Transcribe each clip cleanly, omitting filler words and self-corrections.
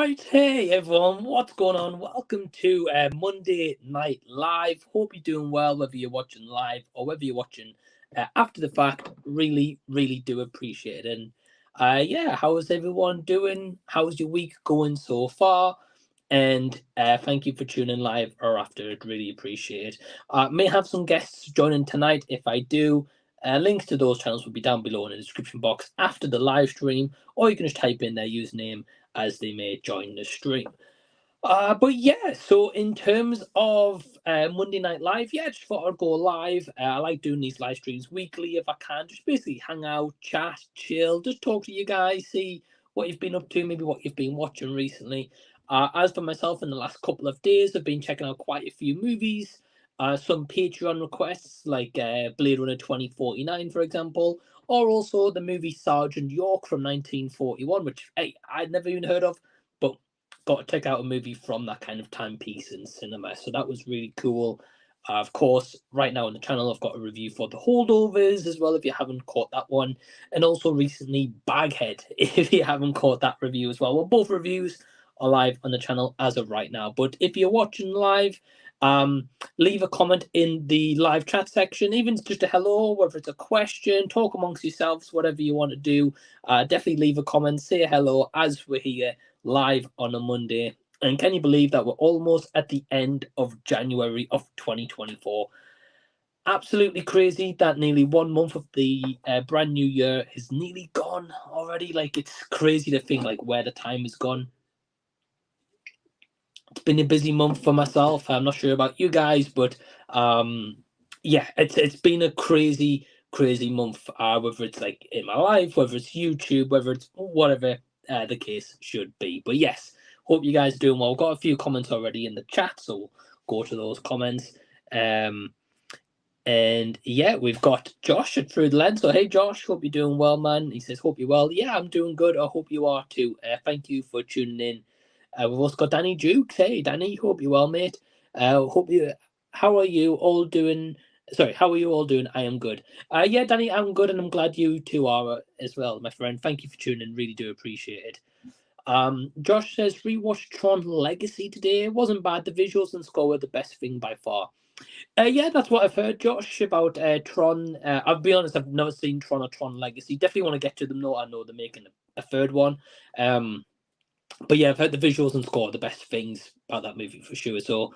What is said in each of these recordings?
Right, hey everyone, what's going on? Welcome to Monday Night Live. Hope you're doing well, whether you're watching live or whether you're watching after the fact. Really do appreciate it. And yeah, how is everyone doing? How's your week going so far? And thank you for tuning live or after it. Really appreciate it. May have some guests joining tonight. If I do, links to those channels will be down below in the description box after the live stream, or you can just type in their username as they may join the stream. But yeah, so in terms of Monday Night Live, yeah, just thought I'd go live. I like doing these live streams weekly if I can. Just basically hang out, chat, chill, just talk to you guys, see what you've been up to, maybe what you've been watching recently. As for myself, in the last couple of days, I've been checking out quite a few movies. Some Patreon requests, like Blade Runner 2049, for example, or also the movie Sergeant York from 1941, which, hey, I'd never even heard of, but got to check out a movie from that kind of timepiece in cinema. So that was really cool. Of course, right now on the channel, I've got a review for The Holdovers as well, if you haven't caught that one. And also recently, Baghead, if you haven't caught that review as well. Well, both reviews are live on the channel as of right now. But if you're watching live, leave a comment in the live chat section, even just a hello, whether it's a question, talk amongst yourselves, whatever you want to do. Definitely leave a comment, say hello as we're here live on a Monday. And can you believe that we're almost at the end of January of 2024? Absolutely crazy that nearly 1 month of the brand new year is nearly gone already. Like, it's crazy to think like where the time has gone. It's been a busy month for myself. I'm not sure about you guys, but yeah, it's been a crazy month. Whether it's like in my life, whether it's YouTube, whether it's whatever the case should be. But yes, hope you guys are doing well. We've got a few comments already in the chat, so we'll go to those comments. And yeah, we've got Josh at Through the Lens. So hey Josh, hope you're doing well, man. He says, hope you're well. Yeah, I'm doing good. I hope you are too. Thank you for tuning in. We've also got Danny Jukes. Hey Danny, hope you're well, mate. Hope you how are you all doing? Sorry, how are you all doing? I am good. Yeah, Danny, I'm good, and I'm glad you two are as well, my friend. Thank you for tuning in. Really do appreciate it. Josh says rewatched Tron Legacy today. It wasn't bad. The visuals and score were the best thing by far. Yeah, that's what I've heard, Josh, about Tron. I'll be honest, I've never seen Tron or Tron Legacy. Definitely want to get to them, though. I know they're making a third one. But yeah, I've heard the visuals and score are the best things about that movie for sure. So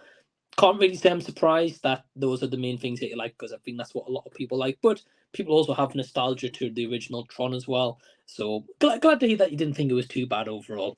can't really say I'm surprised that those are the main things that you like, because I think that's what a lot of people like. But people also have nostalgia to the original Tron as well. So glad to hear that you didn't think it was too bad overall.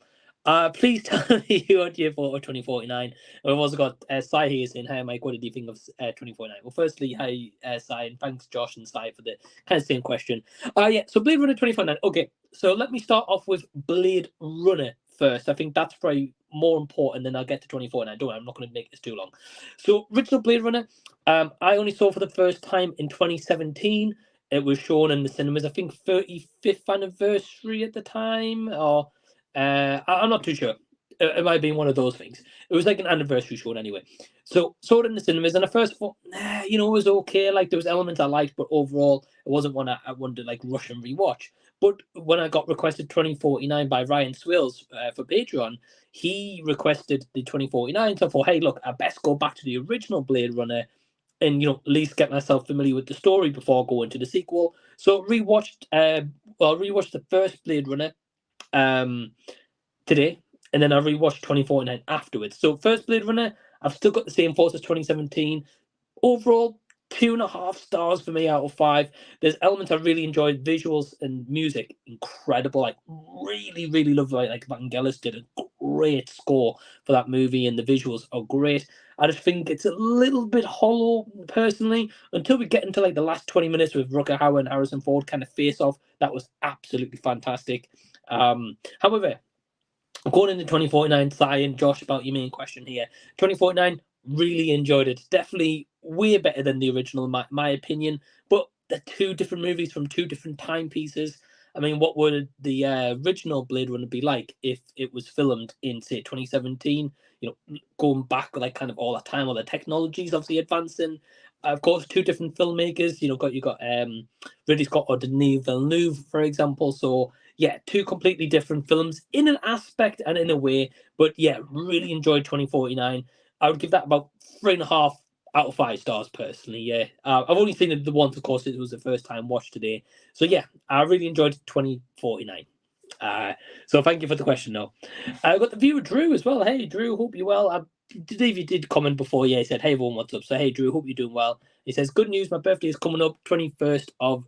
Please tell me what you thought of 2049. We've also got Sai here saying, hi Mike, what did you think of 2049? Well, firstly, hi Sai, and thanks Josh and Sai for the kind of same question. Yeah, so Blade Runner 2049. Okay, so let me start off with Blade Runner first. I think that's probably more important, than I'll get to 2049. Don't worry, I'm not going to make this too long. So original Blade Runner, I only saw for the first time in 2017. It was shown in the cinemas, I think 35th anniversary at the time, or I'm not too sure. It might have been one of those things. It was like an anniversary show anyway. So saw it in the cinemas, and I first thought, it was okay. Like, there was elements I liked, but overall, it wasn't one I wanted to like rush and rewatch. But when I got requested 2049 by Ryan Swales for Patreon, he requested the 2049. So I thought, hey, look, I best go back to the original Blade Runner and, at least get myself familiar with the story before going to the sequel. So rewatched the first Blade Runner today, and then I rewatched 2049 afterwards. So first Blade Runner, I've still got the same thoughts as 2017. Overall, 2.5 stars for me out of 5. There's elements I really enjoyed. Visuals and music, incredible. Like, really love, like Vangelis did a great score for that movie, and the visuals are great. I just think it's a little bit hollow, personally, until we get into like the last 20 minutes with Rutger Hauer and Harrison Ford kind of face off. That was absolutely fantastic. However, going into 2049, Sai and Josh, about your main question here, 2049, really enjoyed it. Definitely way better than the original, in my opinion. But they're two different movies from two different timepieces. I mean, what would the original Blade Runner be like if it was filmed in, say, 2017? Going back, like, kind of all that time, all the technologies obviously advancing. Of course, two different filmmakers. You got Ridley Scott or Denis Villeneuve, for example. So yeah, two completely different films in an aspect and in a way. But yeah, really enjoyed 2049. I would give that about 3.5 out of 5 stars personally. Yeah, I've only seen it the once, of course. It was the first time watch today. So yeah, I really enjoyed 2049. So thank you for the question, though. I got the viewer Drew as well. Hey, Drew, hope you're well. Davey did comment before. Yeah, he said, "Hey everyone, what's up?" So hey, Drew, hope you're doing well. He says, "Good news, my birthday is coming up, 21st of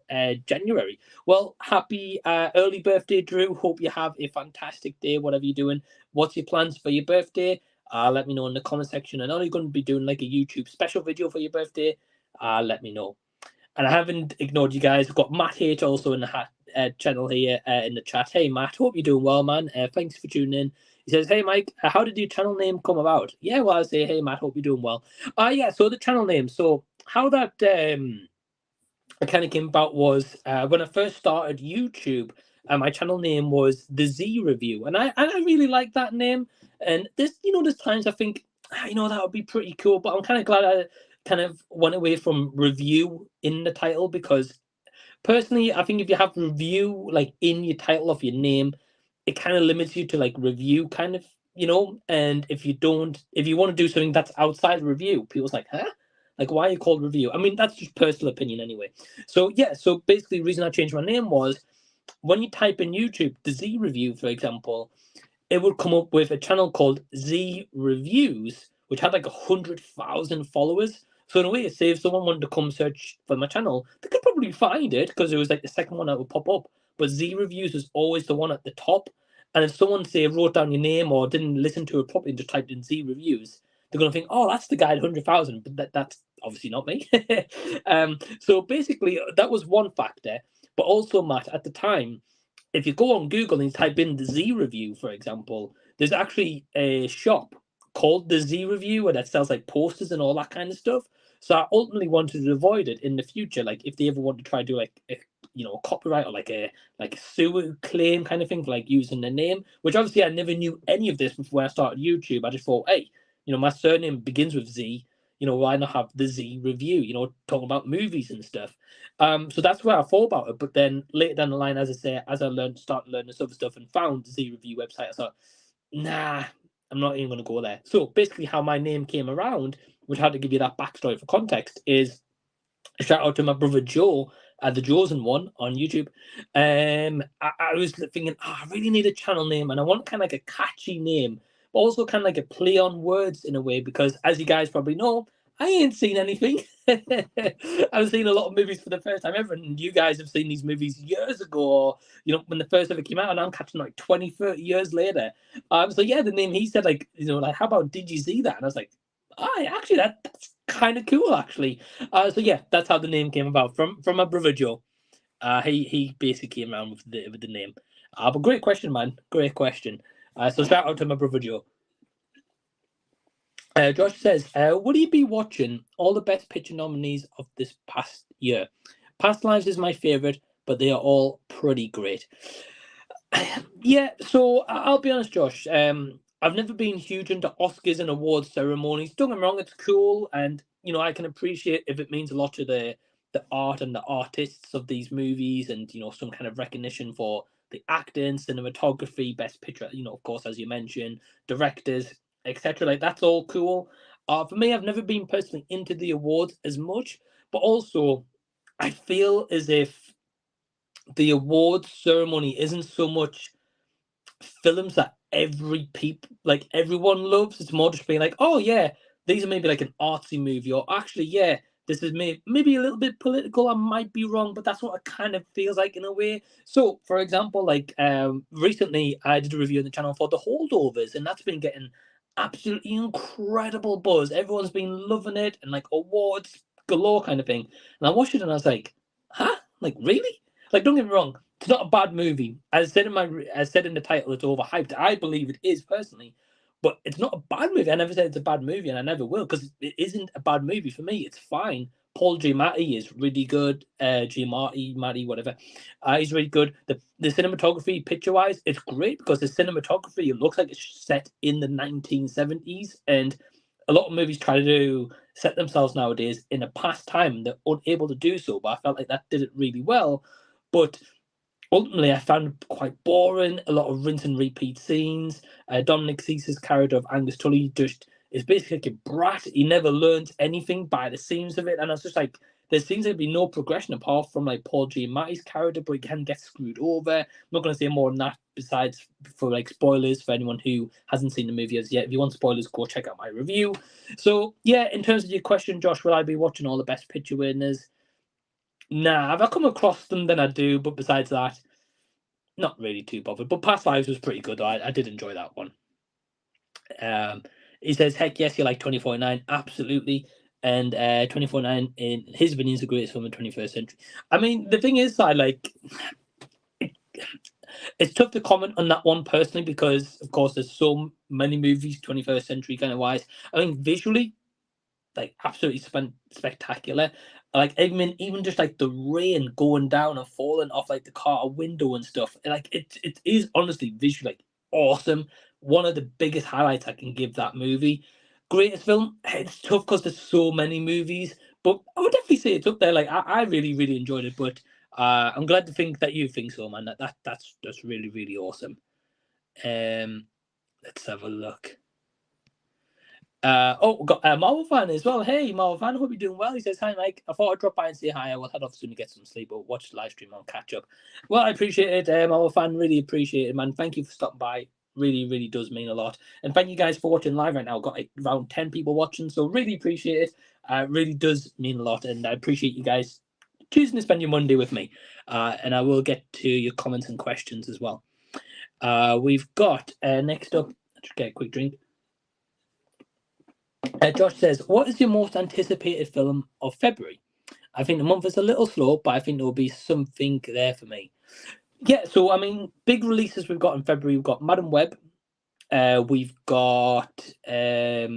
January." Well, happy early birthday, Drew. Hope you have a fantastic day, whatever you're doing. What's your plans for your birthday? Let me know in the comment section. I know you're going to be doing like a YouTube special video for your birthday. Let me know. And I haven't ignored you guys. We've got Matt H also in the channel here in the chat. Hey, Matt, hope you're doing well, man. Thanks for tuning in. He says, "Hey, Mike, how did your channel name come about?" Yeah, well, I say, "Hey, Matt, hope you're doing well." Yeah, so the channel name. So how that kind of came about was when I first started YouTube. My channel name was The Z Review, and I really like that name. And there's times I think that would be pretty cool, but I'm kind of glad I kind of went away from review in the title, because personally I think if you have review like in your title of your name, it kind of limits you to like review kind of, and if you want to do something that's outside review, people's like, huh, like, why are you called review? I mean, that's just personal opinion anyway. So yeah, so basically the reason I changed my name was when you type in YouTube the Z Review, for example, it would come up with a channel called Z Reviews, which had like 100,000 followers. So in a way, say if someone wanted to come search for my channel, they could probably find it because it was like the second one that would pop up. But Z Reviews was always the one at the top. And if someone, say, wrote down your name or didn't listen to it properly and just typed in Z Reviews, they're going to think, oh, that's the guy at 100,000. But that's obviously not me. So basically, that was one factor. But also, Matt, at the time, if you go on Google and you type in the Z Review, for example, there's actually a shop called the Z Review that sells like posters and all that kind of stuff. So I ultimately wanted to avoid it in the future. Like if they ever want to try to do like a copyright or like a sewer claim kind of thing for like using the name, which obviously I never knew any of this before I started YouTube. I just thought, hey, my surname begins with Z. Why not have the Z Review? Talking about movies and stuff. So that's where I thought about it. But then later down the line, as I say, as I started learning this other stuff and found the Z Review website, I thought, nah, I'm not even going to go there. So basically, how my name came around, which I had to give you that backstory for context, is a shout out to my brother Joe, the Chosen One on YouTube. I was thinking, I really need a channel name, and I want kind of like a catchy name, but also kind of like a play on words in a way, because as you guys probably know, I ain't seen anything. I've seen a lot of movies for the first time ever, and you guys have seen these movies years ago, or when the first ever came out, and I'm catching like 20, 30 years later. So yeah, the name he said, like, like, how about Did You See That? And I was like, actually, that's kind of cool, actually. So yeah, that's how the name came about from my brother Joe. He basically came around with the name. But great question, man. Great question. So shout out to my brother Joe. Josh says, will you be watching all the Best Picture nominees of this past year? Past Lives is my favorite, but they are all pretty great. Yeah, so I'll be honest, Josh. I've never been huge into Oscars and awards ceremonies. Don't get me wrong, it's cool, and I can appreciate if it means a lot to the art and the artists of these movies, and some kind of recognition for the acting, cinematography, best picture. Of course, as you mentioned, directors, etc. Like that's all cool. For me, I've never been personally into the awards as much, but also I feel as if the awards ceremony isn't so much films that everyone loves. It's more just being like, oh yeah, these are maybe like an artsy movie, or actually, yeah, this is maybe a little bit political. I might be wrong, but that's what it kind of feels like in a way. So, for example, like recently, I did a review on the channel for The Holdovers, and that's been getting absolutely incredible buzz. Everyone's been loving it, and like awards galore kind of thing. And I watched it, and I was like, huh? Like really? Like, don't get me wrong, it's not a bad movie. As I said in the title, it's overhyped. I believe it is personally, but it's not a bad movie. I never said it's a bad movie, and I never will, because it isn't a bad movie for me. It's fine. Paul Giamatti is really good. Giamatti, whatever. He's really good. The cinematography, picture wise, it's great, because the cinematography, it looks like it's set in the 1970s, and a lot of movies try to set themselves nowadays in a past time. They're unable to do so, but I felt like that did it really well. But ultimately, I found it quite boring. A lot of rinse and repeat scenes. Dominic Cease's character of Angus Tully just is basically like a brat. He never learns anything by the seams of it, and it's just like there seems to be no progression apart from like Paul Giamatti's character, but he can get screwed over. I'm not going to say more than that. Besides, for like spoilers for anyone who hasn't seen the movie as yet, if you want spoilers, go check out my review. So yeah, in terms of your question, Josh, will I be watching all the Best Picture winners? Nah, if I come across them, then I do. But besides that, not really too bothered. But Past Lives was pretty good. I did enjoy that one. He says, heck yes, you like 2049. Absolutely. And 2049, in his opinion, is the greatest film in the 21st century. I mean, the thing is, it's tough to comment on that one personally because, of course, there's so many movies 21st century kind of wise. I mean, visually, like absolutely spectacular. Like even just like the rain going down and falling off like the car window and stuff. Like it is honestly visually like awesome. One of the biggest highlights I can give that movie. Greatest film. It's tough because there's so many movies, but I would definitely say it's up there. Like I really enjoyed it, but I'm glad to think that you think so, man. That's really awesome. Let's have a look. We've got Marvel fan as well. Hey, Marvel fan, hope you're doing well. He says, hi, Mike. I thought I'd drop by and say hi. I will head off soon to get some sleep or watch the live stream on catch up. Well, I appreciate it, Marvel fan. Really appreciate it, man. Thank you for stopping by. Really does mean a lot. And thank you guys for watching live right now. I've got like around 10 people watching, so really appreciate it. Really does mean a lot. And I appreciate you guys choosing to spend your Monday with me. And I will get to your comments and questions as well. We've got next up, just get a quick drink. Josh says, what is your most anticipated film of February? I think the month is a little slow, but I think there will be something there for me. Yeah, so I mean, big releases we've got in February. We've got Madam Web. We've got yeah,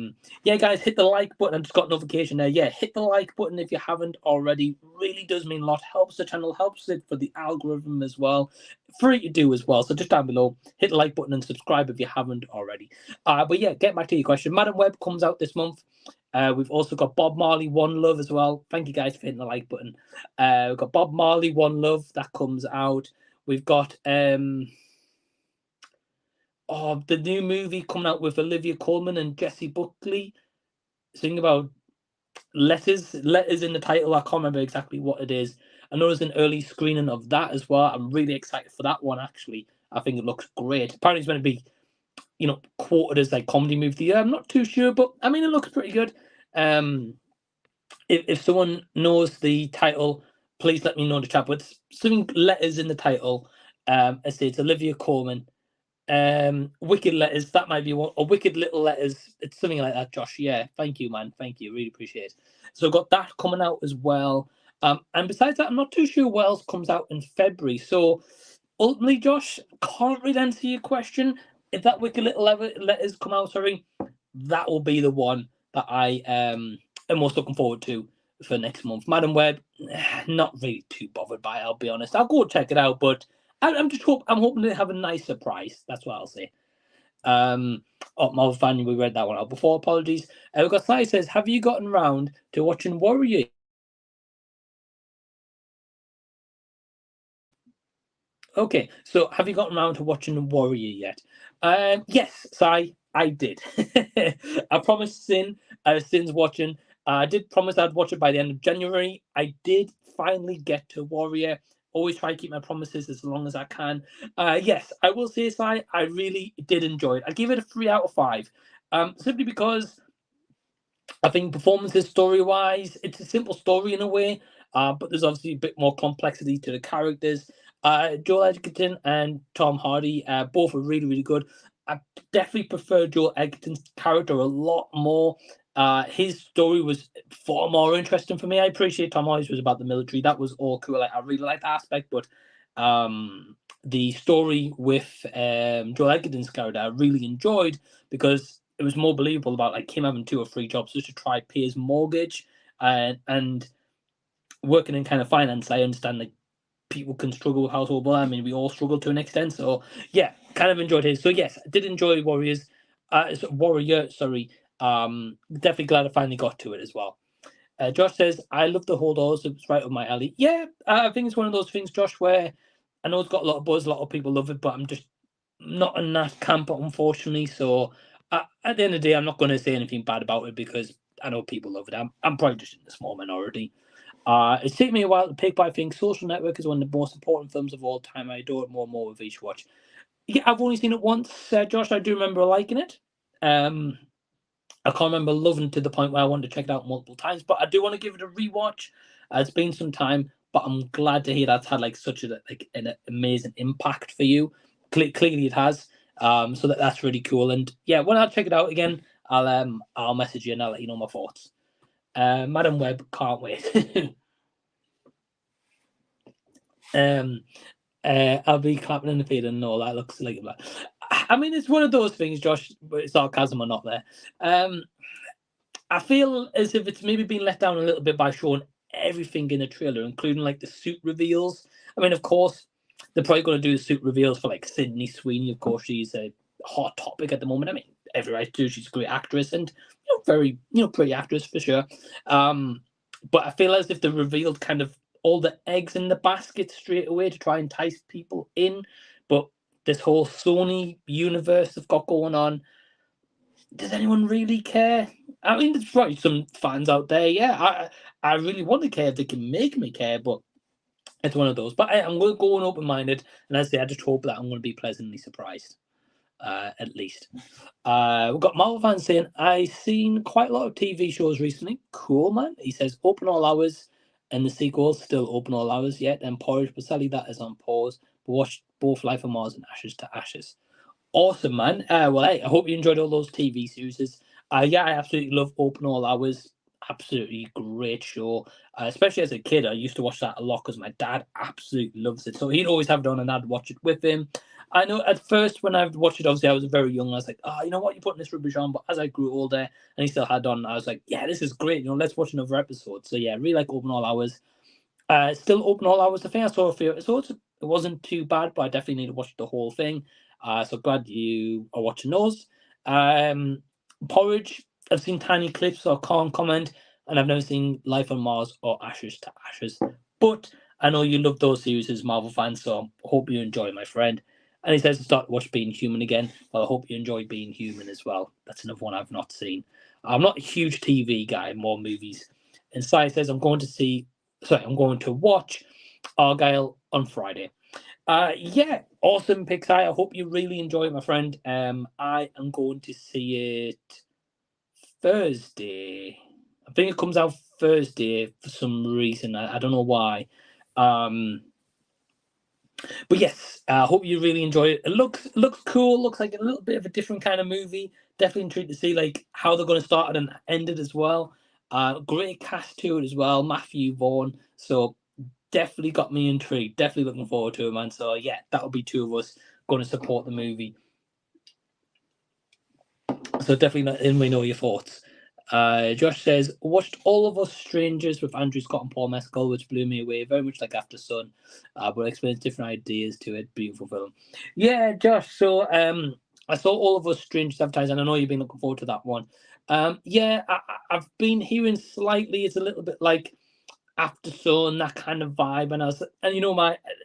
guys, hit the like button. I've just got a notification there. Yeah, hit the like button if you haven't already. Really does mean a lot. Helps the channel, helps it for the algorithm as well. Free to do as well. So just down below, hit the like button and subscribe if you haven't already. But yeah, get back to your question. Madam Web comes out this month. We've also got Bob Marley One Love as well. Thank you guys for hitting the like button. We've got Bob Marley One Love that comes out. We've got the new movie coming out with Olivia Colman and Jessie Buckley, singing about letters in the title. I can't remember exactly what it is. I know there's an early screening of that as well. I'm really excited for that one, actually. I think it looks great. Apparently it's going to be, quoted as like comedy movie of the year. I'm not too sure, but I mean, it looks pretty good. If someone knows the title, please let me know in the chat. But it's something letters in the title. I say it's Olivia Colman. Wicked Letters, that might be one, or Wicked Little Letters. It's something like that, Josh. Yeah, thank you, man. Thank you. Really appreciate it. So I've got that coming out as well. And besides that, I'm not too sure what else comes out in February. So ultimately, Josh, can't really answer your question. If that Wicked Little Letters come out, that will be the one that I am most looking forward to for next month. Madam Web, not really too bothered by it, I'll be honest. I'll go check it out, but I'm hoping to have a nice surprise. That's what I'll say. Marvel fan, we read that one out before. Apologies. We've got Sly says, have you gotten round to watching Warrior? Okay, so have you gotten around to watching Warrior yet? Yes, Sai, I did. I promised Sin's watching. I did promise I'd watch it by the end of January. I did finally get to Warrior. Always try to keep my promises as long as I can. Yes, I will say, Sai, I really did enjoy it. I give it a 3 out of 5. Simply because I think performances, story-wise, it's a simple story in a way, but there's obviously a bit more complexity to the characters. Joel Edgerton and Tom Hardy, both are really good. I definitely prefer Joel Edgerton's character a lot more. His story was far more interesting for me. I appreciate Tom Hardy's was about the military. That was all cool. I really liked that aspect, but the story with Joel Edgerton's character I really enjoyed because it was more believable about like him having 2 or 3 jobs just to try pay his mortgage and working in kind of finance. I understand like people can struggle with household budget. I mean, we all struggle to an extent. So yeah, kind of enjoyed his. So yes, I did enjoy Warrior. Definitely glad I finally got to it as well. Josh says, I love the Holdovers. It's right up my alley. Yeah, I think it's one of those things, Josh, where I know it's got a lot of buzz, a lot of people love it, but I'm just not in that camp, unfortunately. So at the end of the day, I'm not going to say anything bad about it because I know people love it. I'm probably just in the small minority. It's taken me a while to pick, but I think Social Network is one of the most important films of all time. I adore it more and more with each watch. Yeah, I've only seen it once, Josh. I do remember liking it. I can't remember loving it to the point where I wanted to check it out multiple times, but I do want to give it a rewatch. It's been some time, but I'm glad to hear that's had like such a an amazing impact for you. Clearly, it has. So that's really cool. And yeah, when I check it out again, I'll message you and I'll let you know my thoughts. Madam Webb, can't wait. I'll be clapping in the feed and all that looks like that. I mean, it's one of those things, Josh, but sarcasm or not there. I feel as if it's maybe been let down a little bit by showing everything in the trailer, including like the suit reveals. I mean, of course, they're probably going to do the suit reveals for like Sydney Sweeney. Of course, she's a hot topic at the moment. I mean, every right to. She's a great actress and very pretty actress for sure. But I feel as if they revealed kind of all the eggs in the basket straight away to try and entice people in. But this whole Sony universe they've got going on, does anyone really care? I mean, there's probably some fans out there. Yeah, I really want to care if they can make me care, but it's one of those. But I'm going to go open-minded, and as I say, I just hope that I'm going to be pleasantly surprised, at least. We've got Marvel fans saying, I've seen quite a lot of TV shows recently. Cool, man. He says, open all hours, and the sequel's still open all hours yet, and Porridge, but sadly that is on pause. But watch both Life on Mars and Ashes to Ashes. Awesome, man. Well, hey, I hope you enjoyed all those TV series. Yeah, I absolutely love Open All Hours. Absolutely great show. Especially as a kid, I used to watch that a lot because my dad absolutely loves it. So he'd always have it on and I'd watch it with him. I know at first when I watched it, obviously I was very young. I was like, you know what, you're putting this rubbish on. But as I grew older and he still had on, I was like, yeah, this is great. Let's watch another episode. So yeah, really like Open All Hours. Still Open All Hours. I think I saw a few episodes. It wasn't too bad, but I definitely need to watch the whole thing. So glad you are watching those. Porridge, I've seen tiny clips, so I can't comment, and I've never seen Life on Mars or Ashes to Ashes. But I know you love those series as Marvel fans, so I hope you enjoy, my friend. And he says to start to watch Being Human again. Well, I hope you enjoy Being Human as well. That's another one I've not seen. I'm not a huge TV guy, more movies. And Sai says I'm going to watch Argyle on Friday. Yeah, awesome picks. I hope you really enjoy it, my friend. I am going to see it Thursday. I think it comes out Thursday for some reason. I don't know why. But yes, I hope you really enjoy it. It looks cool. Looks like a little bit of a different kind of movie. Definitely intrigued to see like how they're going to start it and end it as well. Great cast to it as well. Matthew Vaughn. So definitely got me intrigued. Definitely looking forward to it, man. So yeah, that'll be two of us going to support the movie. So definitely let me know your thoughts. Josh says, watched All of Us Strangers with Andrew Scott and Paul Mescal, which blew me away, very much like After Sun, but explains different ideas to it. Beautiful film. Yeah, Josh, so I saw All of Us Strangers advertised, and I know you've been looking forward to that one. Yeah, I've been hearing slightly, it's a little bit like After Sun, that kind of vibe, and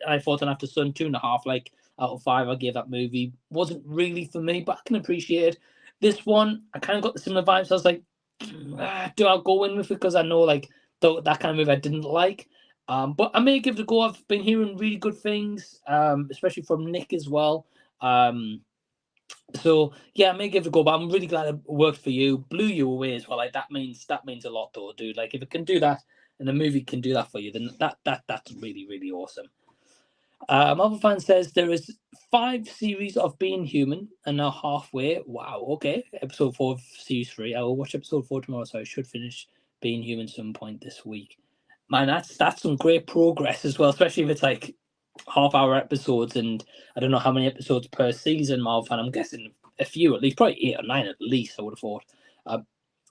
I thought on After Sun 2.5, like out of 5, I gave that movie. Wasn't really for me, but I can appreciate it. This one, I kind of got the similar vibes. So I was like, do I go in with it? Because I know like that kind of movie I didn't like. But I may give it a go. I've been hearing really good things, especially from Nick as well. So yeah, I may give it a go. But I'm really glad it worked for you. Blew you away as well. Like that means a lot, though, dude. Like if it can do that, and the movie can do that for you, then that's really really awesome. Marvel fan says there is 5 series of Being Human and now halfway. Wow, okay. Episode 4 of series 3. I will watch episode 4 tomorrow, so I should finish Being Human some point this week. Man, that's some great progress as well, especially if it's like half-hour episodes, and I don't know how many episodes per season, Marvel fan. I'm guessing a few at least, probably 8 or 9 at least, I would have thought.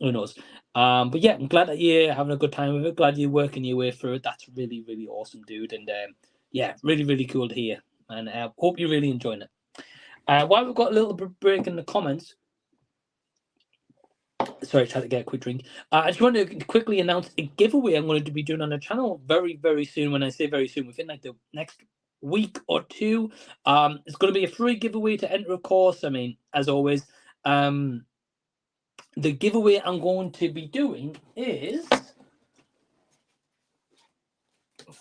Who knows? But yeah, I'm glad that you're having a good time with it. Glad you're working your way through it. That's really, really awesome, dude. And yeah, really, really cool to hear. And I hope you're really enjoying it. While we've got a little break in the comments, sorry, trying to get a quick drink. I just want to quickly announce a giveaway I'm going to be doing on the channel very, very soon. When I say very soon, within like the next week or two. It's going to be a free giveaway to enter, of course. I mean, as always, the giveaway I'm going to be doing is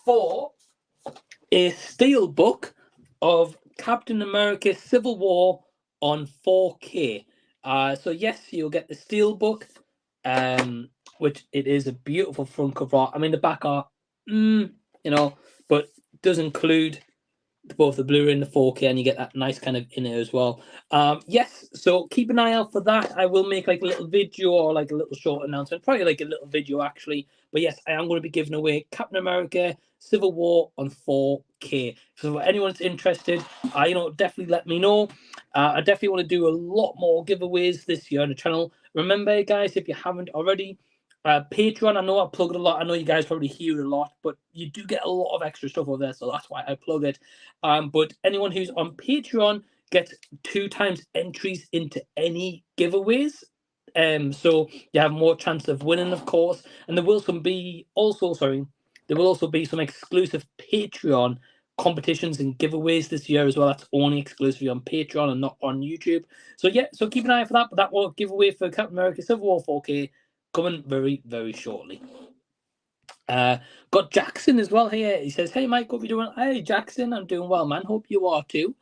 for a steelbook of Captain America Civil War on 4K. So yes, you'll get the steelbook, which it is a beautiful front cover art. I mean, the back art, but does include both the Blu-ray and the 4K, and you get that nice kind of in it as well. Yes, so keep an eye out for that. I will make like a little video or like a little short announcement, probably like a little video actually. But yes, I am going to be giving away Captain America Civil War on 4K. So if anyone's interested, definitely let me know. I definitely want to do a lot more giveaways this year on the channel. Remember, guys, if you haven't already, Patreon, I know I plug it a lot. I know you guys probably hear it a lot, but you do get a lot of extra stuff over there, so that's why I plug it. But anyone who's on Patreon gets 2 times entries into any giveaways. So you have more chance of winning, of course. And there will also be some exclusive Patreon competitions and giveaways this year as well. That's only exclusively on Patreon and not on YouTube. So yeah, so keep an eye for that. But that will giveaway for Captain America Civil War 4K coming very, very shortly. Got Jackson as well here. He says, "Hey Mike, hope you're doing." Hey Jackson, I'm doing well, man. Hope you are too.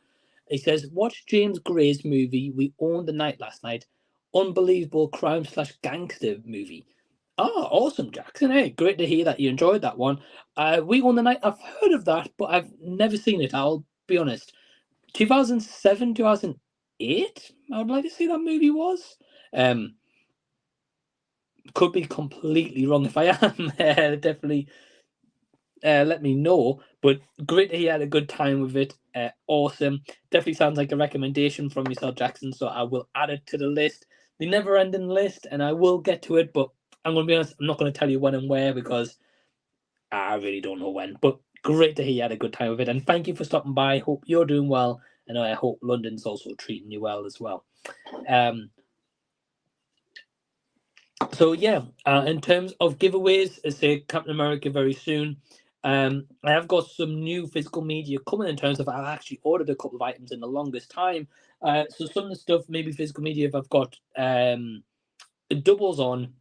He says, "Watch James Gray's movie We Owned the Night last night. Unbelievable crime/gangster movie." Oh, awesome, Jackson. Hey, great to hear that you enjoyed that one. We Own the Night. I've heard of that, but I've never seen it. I'll be honest. 2007, 2008. I would like to see that movie was. Could be completely wrong if I am. Definitely let me know. But great to hear you had a good time with it. Awesome. Definitely sounds like a recommendation from yourself, Jackson. So I will add it to the list, the never-ending list, and I will get to it. But I'm going to be honest, I'm not going to tell you when and where because I really don't know when. But great to hear you had a good time with it, and thank you for stopping by. Hope you're doing well, and I hope London's also treating you well as well. So yeah, in terms of giveaways, I say Captain America very soon. I have got some new physical media coming in terms of I've actually ordered a couple of items in the longest time. So some of the stuff, maybe physical media, if I've got doubles on,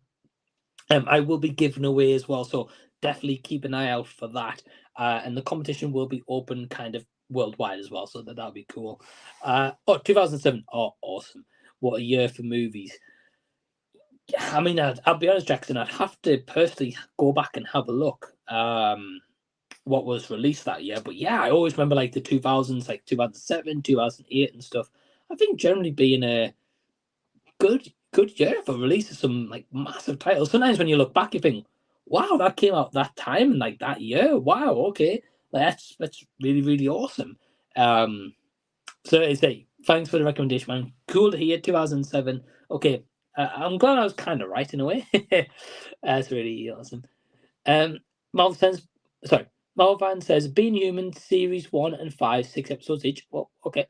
I will be giving away as well. So definitely keep an eye out for that. And the competition will be open kind of worldwide as well. So that'll be cool. 2007. Oh, awesome. What a year for movies. I mean, I'll be honest, Jackson, I'd have to personally go back and have a look what was released that year. But yeah, I always remember like the 2000s, like 2007, 2008 and stuff. I think generally being a good year for release of some like massive titles. Sometimes when you look back, you think, wow, that came out that time and like that year. Wow, okay. Like, that's really, really awesome. So I say, thanks for the recommendation, man. Cool to hear 2007. Okay. I'm glad I was kind of right in a way. That's really awesome. Malvan says, Being Human, Series 1 and 5, 6 episodes each. Well, okay.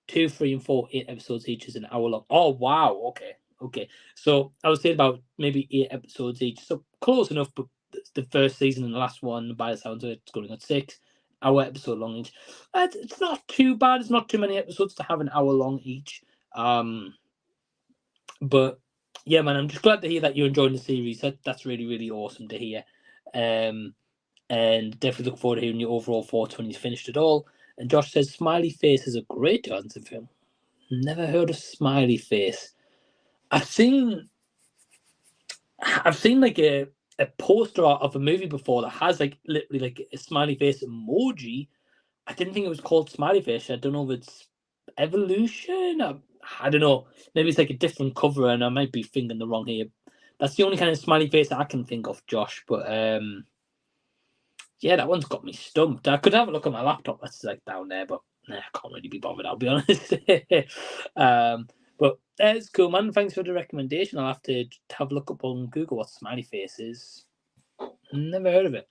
2, 3, and 4, 8 episodes each is an hour long. Oh, wow. Okay. So I was saying about maybe 8 episodes each. So close enough, but the first season and the last one, by the sounds of it, it's going on 6 hour episode long each. It's not too bad. It's not too many episodes to have an hour long each. But yeah, man, I'm just glad to hear that you're enjoying the series. That's really, really awesome to hear. And definitely look forward to hearing your overall thoughts when you've finished it all. And Josh says, Smiley Face is a great dancing film. Never heard of Smiley Face. I've seen like a poster art of a movie before that has like literally like a smiley face emoji. I didn't think it was called Smiley Face. I don't know if it's Evolution. I don't know. Maybe it's like a different cover, and I might be thinking the wrong here. That's the only kind of smiley face I can think of, Josh. But yeah, that one's got me stumped. I could have a look at my laptop. That's like down there, but I can't really be bothered. I'll be honest. But it's cool, man. Thanks for the recommendation. I'll have to have a look up on Google what smiley face is. Never heard of it.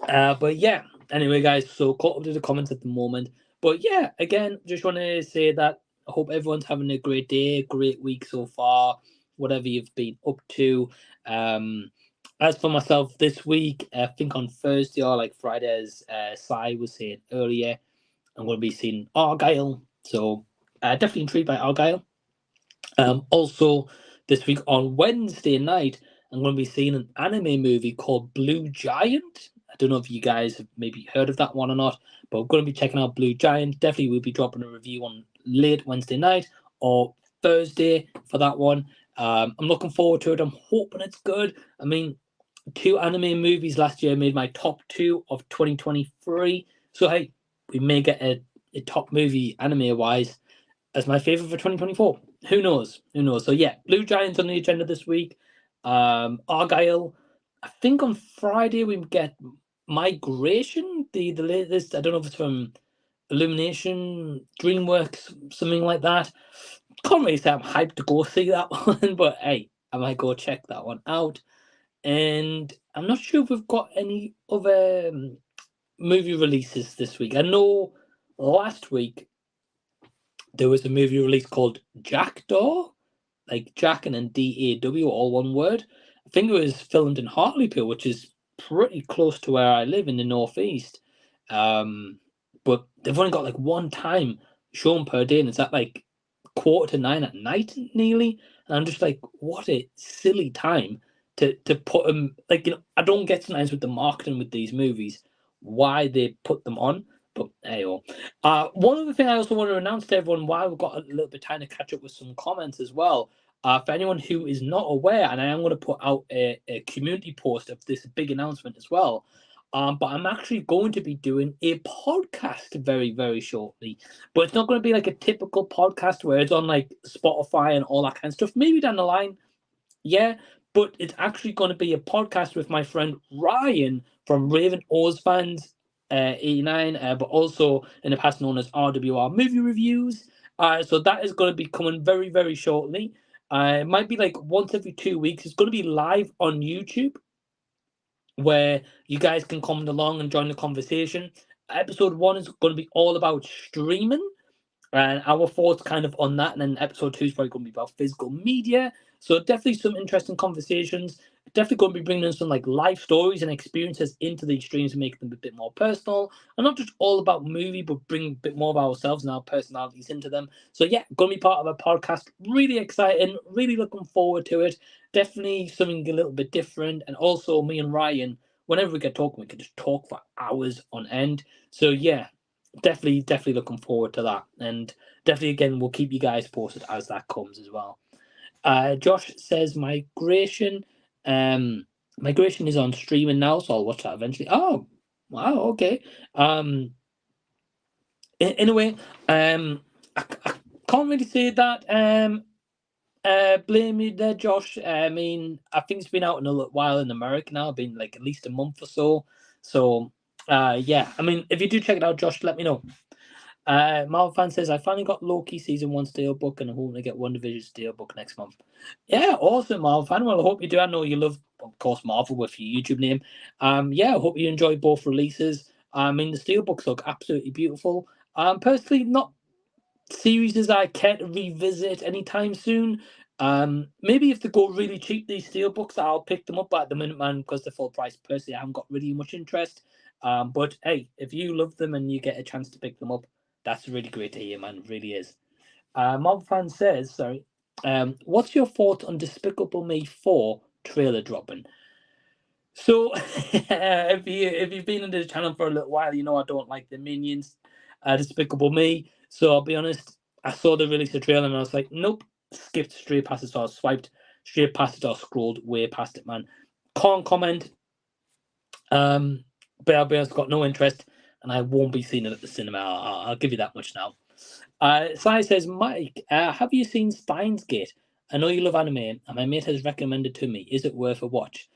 But yeah, anyway, guys, so caught up to the comments at the moment. But yeah, again, just want to say that I hope everyone's having a great day, great week so far, whatever you've been up to. As for myself this week, I think on Thursday or like Friday, as Sai was saying earlier, I'm going to be seeing Argyle. So definitely intrigued by Argyle. Also, this week on Wednesday night, I'm going to be seeing an anime movie called Blue Giant. I don't know if you guys have maybe heard of that one or not, but we're going to be checking out Blue Giant. Definitely will be dropping a review on late Wednesday night or Thursday for that one. I'm looking forward to it. I'm hoping it's good. I mean, 2 anime movies last year made my top 2 of 2023. So, hey, we may get a top movie anime wise as my favorite for 2024. Who knows? Who knows? So, yeah, Blue Giant's on the agenda this week. Argyle. I think on Friday we get Migration, the latest. I don't know if it's from Illumination, DreamWorks, something like that. Can't really say I'm hyped to go see that one, but hey, I might go check that one out. And I'm not sure if we've got any other movie releases this week. I know last week there was a movie release called Jackdaw, like Jack and then DAW, all one word. I think it was filmed in Hartlepool, which is pretty close to where I live in the northeast. But they've only got like one time shown per day, and it's at like 8:45 at night, nearly. And I'm just like, what a silly time to put them. Like, I don't get sometimes with the marketing with these movies why they put them on. But hey, one other thing I also want to announce to everyone while we've got a little bit of time to catch up with some comments as well. For anyone who is not aware, and I am going to put out a community post of this big announcement as well. But I'm actually going to be doing a podcast very, very shortly. But it's not going to be like a typical podcast where it's on like Spotify and all that kind of stuff. Maybe down the line, yeah. But it's actually going to be a podcast with my friend Ryan from Raven Oz Fans 89, but also in the past known as RWR Movie Reviews. So that is going to be coming very, very shortly. It might be like once every 2 weeks. It's going to be live on YouTube where you guys can come along and join the conversation. Episode 1 is going to be all about streaming and our thoughts kind of on that. And then episode 2 is probably going to be about physical media. So definitely some interesting conversations. Definitely going to be bringing in some like life stories and experiences into these streams and make them a bit more personal and not just all about movie, but bring a bit more of ourselves and our personalities into them. So yeah, going to be part of a podcast. Really exciting. Really looking forward to it. Definitely something a little bit different. And also me and Ryan, whenever we get talking, we can just talk for hours on end. So yeah, definitely looking forward to that. And definitely again, we'll keep you guys posted as that comes as well. Josh says migration is on streaming now, so I'll watch that eventually. Oh wow, okay. In a way, I can't really say that blame you there, Josh. I mean, I think it's been out in a little while in America now, been like at least a month or so. So yeah, I mean, if you do check it out, Josh, let me know. Marvel fan says, I finally got Loki season 1 steelbook and I'm hoping to get WandaVision steelbook next month. Yeah, awesome, Marvel fan. Well, I hope you do. I know you love, of course, Marvel with your YouTube name. Yeah, I hope you enjoy both releases. I mean, the steelbooks look absolutely beautiful. Personally, not series I care to revisit anytime soon. Maybe if they go really cheap, these steelbooks, I'll pick them up. But at the minute, man, because they're full price, personally, I haven't got really much interest. But hey, if you love them and you get a chance to pick them up, that's really great to hear, man. It really is. Mob fan says, sorry, what's your thought on Despicable Me 4 trailer dropping? So, if you've been in the channel for a little while, you know I don't like the Minions, Despicable Me. So I'll be honest, I saw the release of the trailer and I was like, nope, skipped straight past it, or swiped straight past it, or scrolled way past it, man. Can't comment. But I'll be honest, got no interest, and I won't be seeing it at the cinema. I'll give you that much now. Sai says, Mike, have you seen Steins Gate? I know you love anime, and my mate has recommended to me. Is it worth a watch?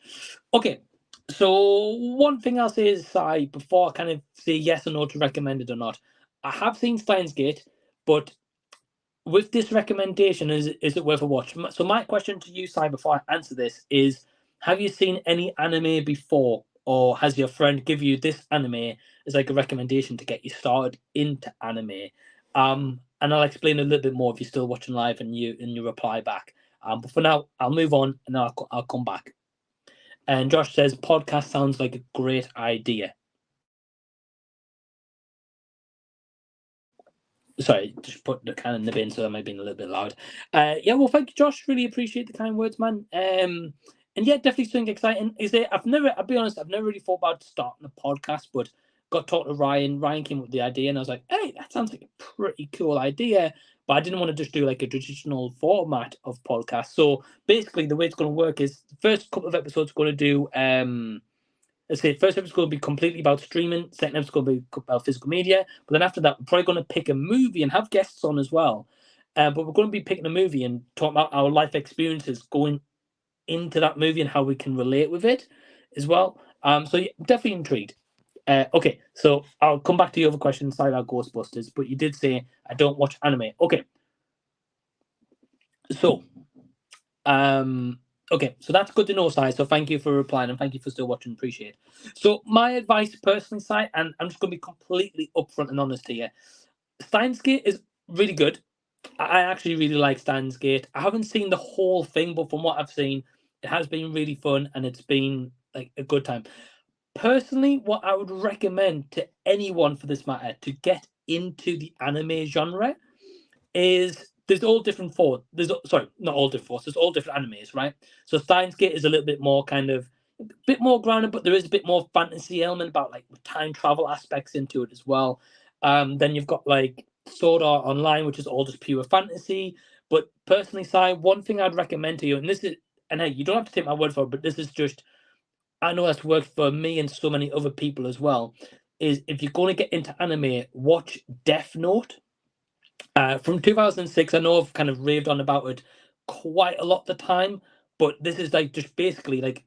Okay, so one thing I'll say is, Sai, before I kind of say yes or no to recommend it or not, I have seen Steins Gate, but with this recommendation, is it worth a watch? So my question to you, Sai, before I answer this is, have you seen any anime before, or has your friend give you this anime as like a recommendation to get you started into anime? And I'll explain a little bit more if you're still watching live and you reply back. But for now, I'll move on and I'll come back. And Josh says, podcast sounds like a great idea. Sorry, just put the can in the bin, so I might have been a little bit loud. Yeah, well, thank you, Josh. Really appreciate the kind words, man. And yeah, definitely something exciting. I'll be honest, I've never really thought about starting a podcast, but got talked to Ryan. Ryan came up with the idea, and I was like, hey, that sounds like a pretty cool idea. But I didn't want to just do like a traditional format of podcast. So basically, the way it's going to work is the first couple of episodes are going to do let's say first episode's going to be completely about streaming, second episode's going to be about physical media, but then after that, we're probably going to pick a movie and have guests on as well. But we're going to be picking a movie and talking about our life experiences going into that movie and how we can relate with it as well. So yeah, definitely intrigued. Okay, so I'll come back to your other question inside about Ghostbusters, but you did say I don't watch anime. Okay, so okay, so that's good to know, Si. So thank you for replying and thank you for still watching. Appreciate it. So my advice personally, Si, and I'm just going to be completely upfront and honest here. Steins Gate is really good. I actually really like Steins Gate. I haven't seen the whole thing, but from what I've seen, it has been really fun and it's been like a good time. Personally, what I would recommend to anyone for this matter to get into the anime genre is there's all different forms. Sorry, not all different forms. There's all different animes, right? So Steins Gate is a little bit more kind of a bit more grounded, but there is a bit more fantasy element about like time travel aspects into it as well. Then you've got like Sword Art Online, which is all just pure fantasy. But personally, Si, one thing I'd recommend to you, and this is, and hey, you don't have to take my word for it, but this is just, I know that's worked for me and so many other people as well, is if you're going to get into anime, watch Death Note. From 2006, I know I've kind of raved on about it quite a lot of the time, but this is like just basically like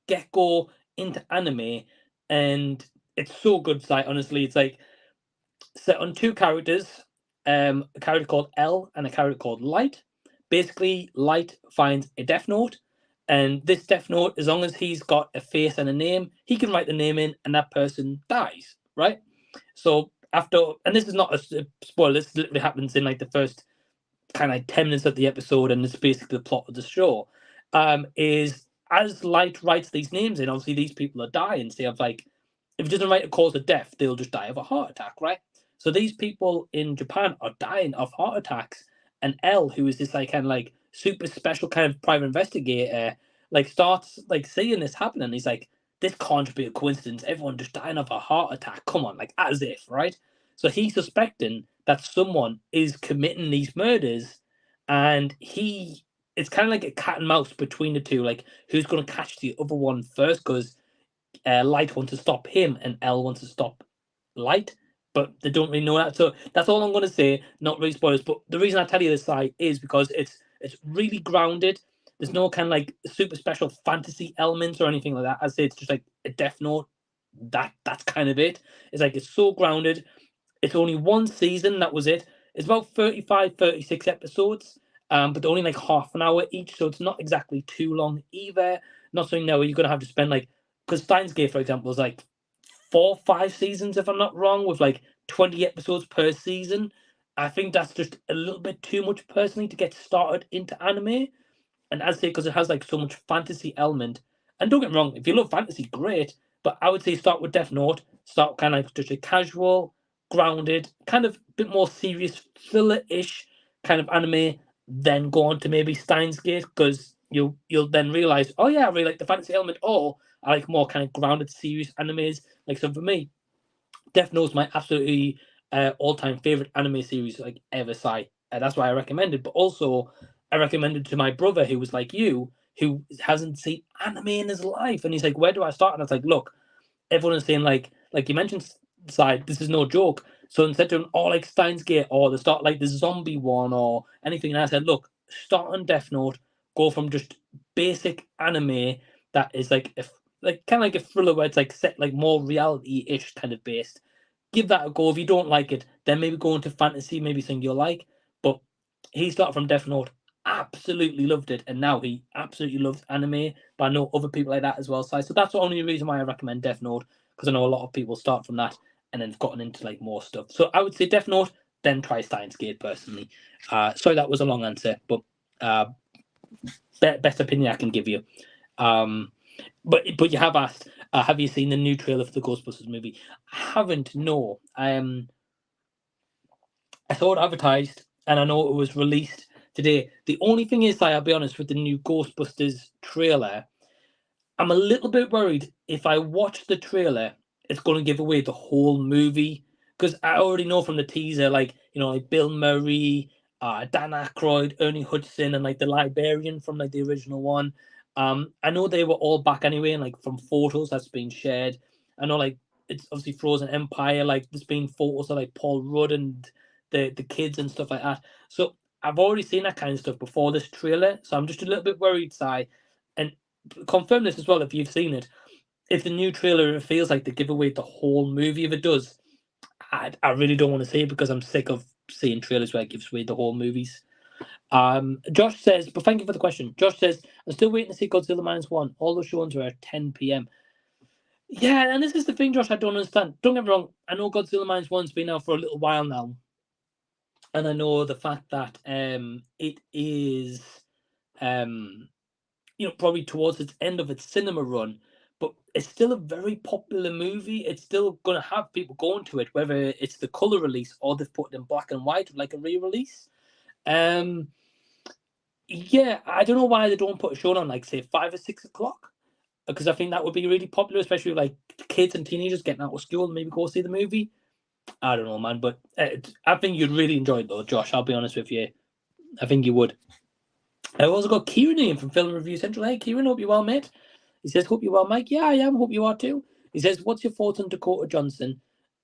get go into anime, and it's so good. Sight, honestly, it's like set on two characters, a character called L and a character called Light. Basically, Light finds a Death Note, and this Death Note, as long as he's got a face and a name, he can write the name in, and that person dies. Right. So after, and this is not a spoiler. This literally happens in like the first kind of like 10 minutes of the episode, and it's basically the plot of the show. Is as Light writes these names in, obviously these people are dying. So you have like, if he doesn't write a cause of death, they'll just die of a heart attack, right? So these people in Japan are dying of heart attacks, and L, who is this like kind of like super special kind of private investigator, like starts like seeing this happening. He's like, this can't be a coincidence. Everyone just dying of a heart attack. Come on, like as if, right? So he's suspecting that someone is committing these murders, and it's kind of like a cat and mouse between the two, like who's going to catch the other one first, because Light wants to stop him and L wants to stop Light, but they don't really know that. So that's all I'm going to say. Not really spoilers, but the reason I tell you this side is because it's really grounded. There's no kind of like super special fantasy elements or anything like that. I say it's just like a Death Note. That's kind of it. It's like it's so grounded. It's only one season, that was it. It's about 35, 36 episodes, but they're only like half an hour each, so it's not exactly too long either. Not something now where you're going to have to spend like, because Steins Gate, for example, is like 4 or 5 seasons, if I'm not wrong, with like 20 episodes per season. I think that's just a little bit too much personally to get started into anime. And as I say, because it has like so much fantasy element. And don't get me wrong, if you love fantasy, great. But I would say start with Death Note. Start kind of like just a casual, grounded, kind of bit more serious, thriller-ish kind of anime. Then go on to maybe Steins Gate, because you'll then realize, oh yeah, I really like the fantasy element. Or I like more kind of grounded, serious animes. Like, so for me, Death Note's my absolutely all-time favorite anime series like ever. Sci. That's why I recommended. But also, I recommended to my brother, who was like you, who hasn't seen anime in his life, and he's like, "Where do I start?" And I was like, "Look, everyone is saying like you mentioned, side. This is no joke. So instead of doing all like Steins Gate or the start like the zombie one or anything, and I said, look, start on Death Note. Go from just basic anime that is like like kind of like a thriller where it's like set like more reality-ish kind of based. Give that a go. If you don't like it, then maybe go into fantasy, maybe something you'll like. But he started from Death Note, absolutely loved it, and now he absolutely loves anime. But I know other people like that as well. So that's the only reason why I recommend Death Note, because I know a lot of people start from that and then have gotten into like more stuff. So I would say Death Note, then try Steins Gate personally. Sorry, that was a long answer, but best opinion I can give you. But you have asked, have you seen the new trailer for the Ghostbusters movie? I haven't. No. I saw it advertised, and I know it was released today. The only thing is, I'll be honest, with the new Ghostbusters trailer, I'm a little bit worried if I watch the trailer, it's going to give away the whole movie. Because I already know from the teaser, like, like Bill Murray, Dan Aykroyd, Ernie Hudson, and like the librarian from like the original one. I know they were all back anyway, and like from photos that's been shared. I know like it's obviously Frozen Empire, like there's been photos of like Paul Rudd and the kids and stuff like that. So I've already seen that kind of stuff before this trailer, so I'm just a little bit worried, Si. And confirm this as well if you've seen it. If the new trailer feels like they give away the whole movie, if it does, I really don't want to see it because I'm sick of seeing trailers where it gives away the whole movies. Josh says, but thank you for the question. Josh says, I'm still waiting to see Godzilla -1. All those showings are at 10 p.m. Yeah, and this is the thing, Josh, I don't understand. Don't get me wrong, I know Godzilla -1's been out for a little while now. And I know the fact that it is probably towards its end of its cinema run, but it's still a very popular movie. It's still going to have people going to it, whether it's the color release or they've put it in black and white, like a re-release. Yeah, I don't know why they don't put a show on, like, say, 5 or 6 o'clock, because I think that would be really popular, especially with, like, kids and teenagers getting out of school and maybe go see the movie. I don't know, man, but I think you'd really enjoy it, though, Josh. I'll be honest with you. I think you would. I've also got Kieran in from Film Review Central. Hey, Kieran, hope you're well, mate. He says, hope you're well, Mike. Yeah, I am. Hope you are too. He says, what's your thoughts on Dakota Johnson?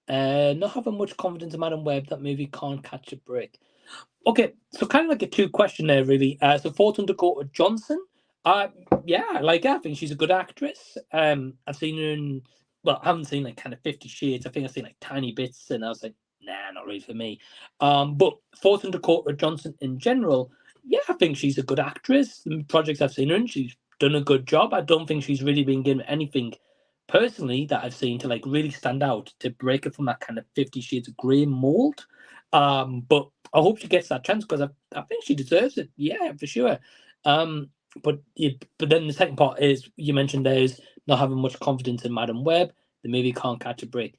Not having much confidence in Madam Web. That movie can't catch a break. Okay, so kind of like a two question there, really. So thoughts on Dakota Johnson? Yeah, I like her. I think she's a good actress. I've seen her in, well, I haven't seen like kind of 50 Shades. I think I've seen like tiny bits, and I was like, nah, not really for me. But thoughts on Dakota Johnson in general? Yeah, I think she's a good actress. The projects I've seen her in, she's done a good job. I don't think she's really been given anything personally that I've seen to like really stand out to break it from that kind of 50 Shades of Grey mold. But I hope she gets that chance because I think she deserves it. Yeah, for sure. But then the second part is you mentioned there's not having much confidence in Madam Web. The movie can't catch a break.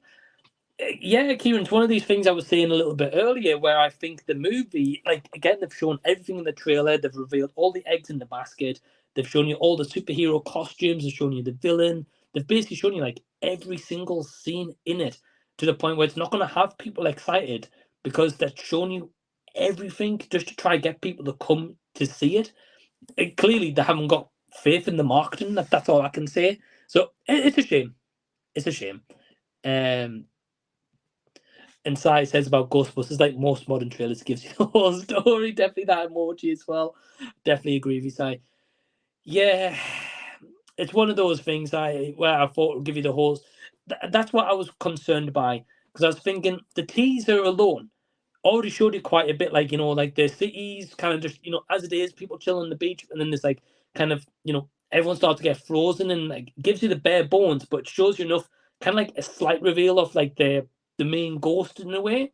Yeah, Kieran, it's one of these things I was saying a little bit earlier where I think the movie, like, again, they've shown everything in the trailer. They've revealed all the eggs in the basket. They've shown you all the superhero costumes. They've shown you the villain. They've basically shown you, like, every single scene in it to the point where it's not going to have people excited because they're showing you everything just to try and get people to come to see it. Clearly, they haven't got faith in the marketing. That's all I can say. So it's a shame. It's a shame. And Si says about Ghostbusters, like most modern trailers, gives you the whole story. Definitely that emoji as well. Definitely agree with you, Si. Yeah, it's one of those things where I thought would give you the whole. That's what I was concerned by because I was thinking the teaser alone already showed you quite a bit, like like the cities kind of just as it is, people chill on the beach, and then there's like kind of everyone starts to get frozen and like gives you the bare bones, but shows you enough kind of like a slight reveal of like the main ghost in a way.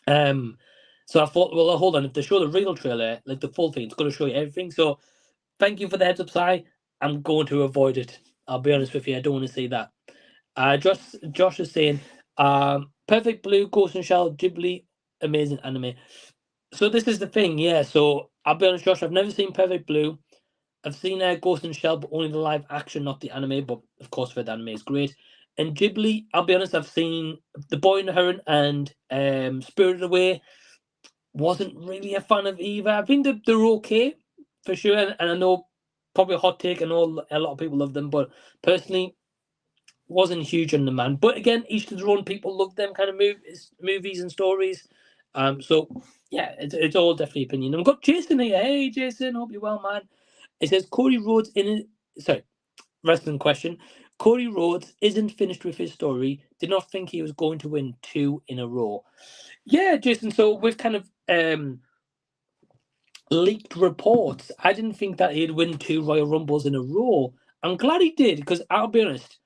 So I thought, well, hold on, if they show the real trailer, like the full thing, it's going to show you everything. So thank you for the heads up, Si. I'm going to avoid it. I'll be honest with you, I don't want to see that. Josh is saying, Perfect Blue, Ghost in the Shell, Ghibli, amazing anime. So this is the thing, yeah. So I'll be honest, Josh, I've never seen Perfect Blue. I've seen Ghost in the Shell, but only the live action, not the anime. But of course, the anime is great. And Ghibli, I'll be honest, I've seen The Boy and the Heron and Spirited Away. Wasn't really a fan of either. I think they're okay for sure, and I know probably a hot take. I know a lot of people love them, but personally, wasn't huge on the man. But again, each to their own. People love them kind of movies and stories. So yeah, it's all definitely opinion. And we've got Jason here. Hey, Jason, hope you're well, man. It says Cody Rhodes wrestling question. Cody Rhodes isn't finished with his story. Did not think he was going to win 2 in a row. Yeah, Jason. So we've kind of leaked reports. I didn't think that he'd win 2 Royal Rumbles in a row. I'm glad he did because I'll be honest.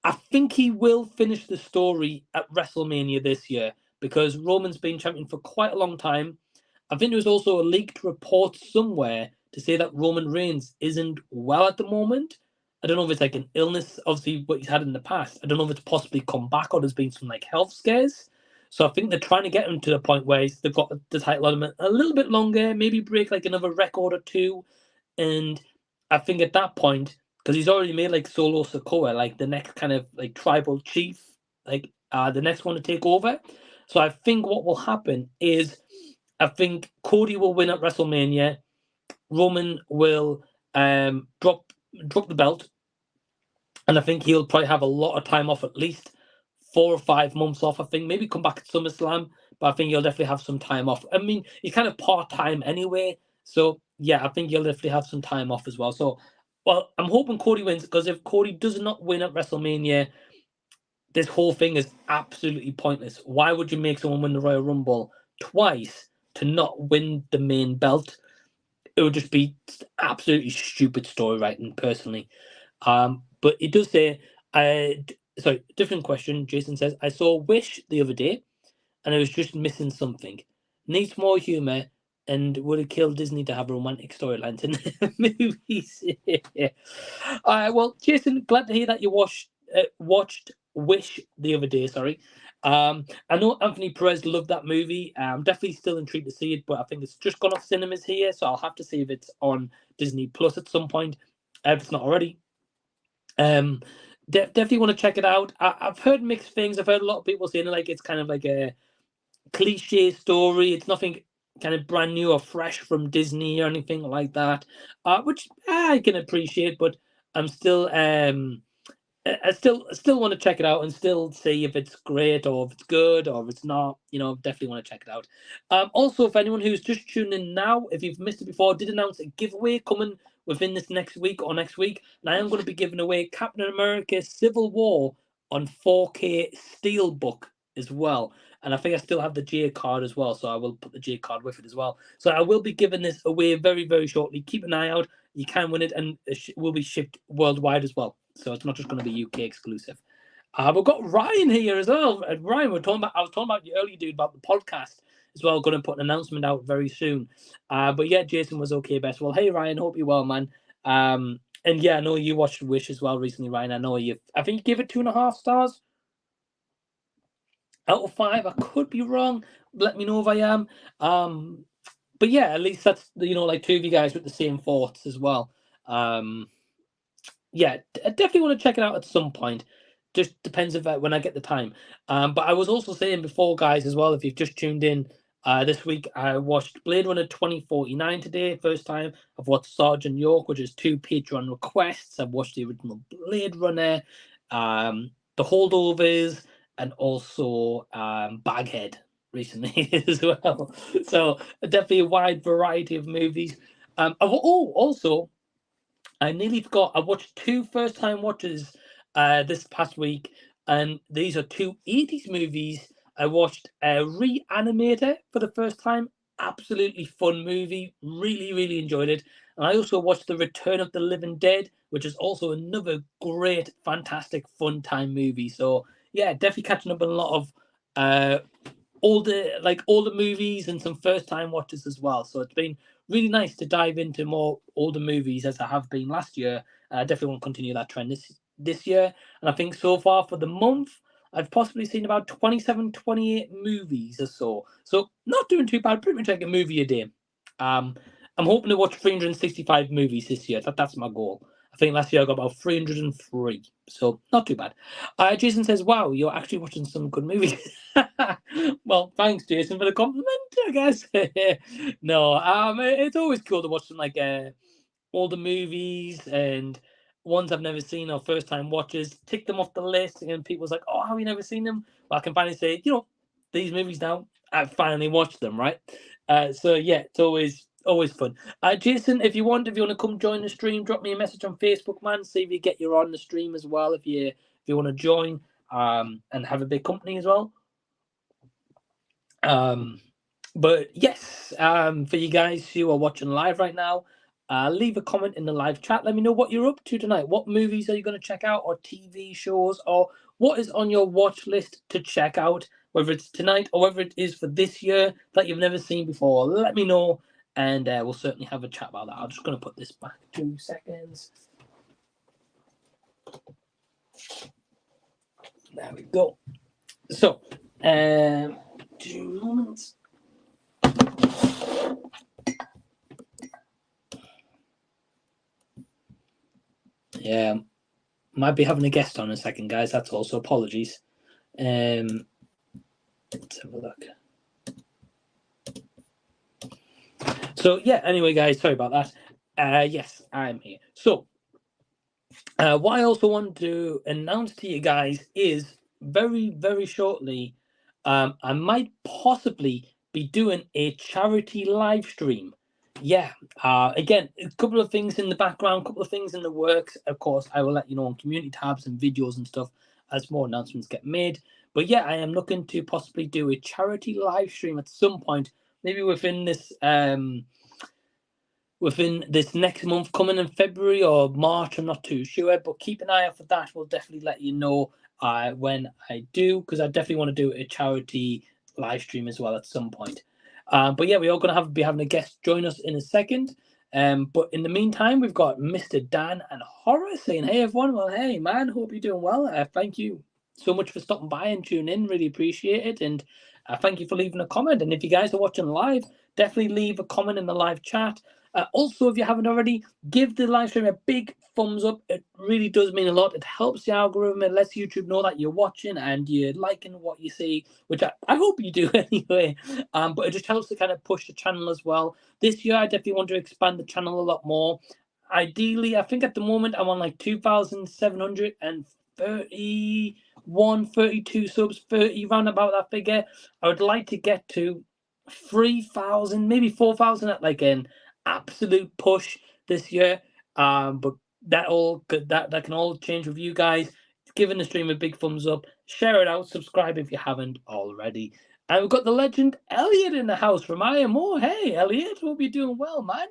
I think he will finish the story at WrestleMania this year because Roman's been champion for quite a long time. I think there was also a leaked report somewhere to say that Roman Reigns isn't well at the moment. I don't know if it's like an illness, obviously what he's had in the past. I don't know if it's possibly come back or there's been some like health scares. So I think they're trying to get him to the point where they've got the title on him a little bit longer, maybe break like another record or two. And I think at that point, because he's already made like Solo Sokoa, like the next kind of like tribal chief, like the next one to take over. So I think what will happen is I think Cody will win at WrestleMania. Roman will drop the belt, and I think he'll probably have a lot of time off, at least 4 or 5 months off. I think maybe come back at SummerSlam, but I think he'll definitely have some time off. I mean, he's kind of part-time anyway, so yeah, I think he'll definitely have some time off as well. So, well, I'm hoping Cody wins, because if Cody does not win at WrestleMania, this whole thing is absolutely pointless. Why would you make someone win the Royal Rumble twice to not win the main belt? It would just be absolutely stupid story writing, personally. But it does say, sorry, different question. Jason says, I saw Wish the other day, and I was just missing something. Needs more humor, and would have killed Disney to have romantic storylines in the movies. Well, Jason, glad to hear that you watched Wish the other day. Sorry. I know Anthony Perez loved that movie. I'm definitely still intrigued to see it, but I think it's just gone off cinemas here, so I'll have to see if it's on Disney Plus at some point, if it's not already. Definitely want to check it out. I've heard mixed things. I've heard a lot of people saying like it's kind of like a cliche story. It's nothing kind of brand new or fresh from Disney or anything like that, which I can appreciate. But I'm still I still want to check it out and still see if it's great or if it's good or if it's not. Definitely want to check it out. Also, if anyone who's just tuning in now, if you've missed it before, I did announce a giveaway coming within this next week or next week, and I am going to be giving away Captain America: Civil War on 4K Steelbook as well. And I think I still have the J card as well, so I will put the J card with it as well. So I will be giving this away very, very shortly. Keep an eye out. You can win it, and it will be shipped worldwide as well. So it's not just going to be UK exclusive. We've got Ryan here as well. Ryan, I was talking about you earlier, dude, about the podcast as well. Going to put an announcement out very soon. But yeah, Jason was okay best. Well, hey Ryan, hope you're well, man. And yeah, I know you watched Wish as well recently, Ryan. I think you gave it 2.5 stars out of 5. I could be wrong. Let me know if I am. But yeah, at least that's like two of you guys with the same thoughts as well. Yeah, I definitely want to check it out at some point. Just depends if when I get the time. But I was also saying before, guys, as well, if you've just tuned in, this week I watched Blade Runner 2049 today, first time. I've watched Sergeant York, which is 2 Patreon requests. I've watched the original Blade Runner, The Holdovers, and also Baghead recently as well. So definitely a wide variety of movies. Also, I nearly forgot. I watched 2 first-time watches this past week, and these are 2 80s movies. I watched Reanimator for the first time. Absolutely fun movie. Really, really enjoyed it. And I also watched The Return of the Living Dead, which is also another great, fantastic, fun time movie. So yeah, definitely catching up on a lot of older movies and some first-time watches as well. So it's been really nice to dive into more older movies as I have been last year. I definitely want to continue that trend this year. And I think so far for the month, I've possibly seen about 27, 28 movies or so. So not doing too bad, pretty much like a movie a day. I'm hoping to watch 365 movies this year. That's my goal. I think last year I got about 303, so not too bad. Jason says, wow, you're actually watching some good movies. Well, thanks, Jason, for the compliment, I guess. No, it's always cool to watch some older movies and ones I've never seen or first time watches. Tick them off the list, and people's like, "Oh, have you never seen them?" Well, I can finally say, these movies now. I've finally watched them, right? So yeah, it's always fun. Jason, if you want to come join the stream, drop me a message on Facebook, man. See if you get you on the stream as well. If you want to join, and have a big company as well. But yes, for you guys who are watching live right now, leave a comment in the live chat. Let me know what you're up to tonight. What movies are you going to check out, or TV shows, or what is on your watch list to check out, whether it's tonight or whether it is for this year that you've never seen before. Let me know, and we'll certainly have a chat about that. I'm just going to put this back 2 seconds. There we go. So, 2 moments. Yeah, might be having a guest on in a second, guys. That's also apologies. Let's have a look. So yeah, anyway, guys, sorry about that. Yes, I'm here. So, what I also want to announce to you guys is very, very shortly, I might possibly be doing a charity live stream. Yeah, again, a couple of things in the background, a couple of things in the works. Of course, I will let you know on community tabs and videos and stuff as more announcements get made. But yeah, I am looking to possibly do a charity live stream at some point, maybe within this next month, coming in February or March. I'm not too sure, but keep an eye out for that. We'll definitely let you know when I do, because I definitely want to do a charity live stream as well at some point. But yeah, we're all going to be having a guest join us in a second. But in the meantime, we've got Mr. Dan and Horace saying, "Hey everyone, well, hey man, hope you're doing well. Thank you so much for stopping by and tuning in. Really appreciate it, and thank you for leaving a comment. And if you guys are watching live, definitely leave a comment in the live chat. Also, if you haven't already, give the live stream a big thumbs up. It really does mean a lot. It helps the algorithm. It lets YouTube know that you're watching and you're liking what you see, which I hope you do anyway. But it just helps to kind of push the channel as well. This year, I definitely want to expand the channel a lot more. Ideally, I think at the moment I'm on like 2,731, 32 subs, 30, round about that figure. I would like to get to 3,000, maybe 4,000 at like an absolute push this year. But that can all change with you guys. Giving the stream a big thumbs up, share it out, subscribe if you haven't already. And we've got the legend Elliot in the house from IMO. Hey Elliot, hope you're doing well, man.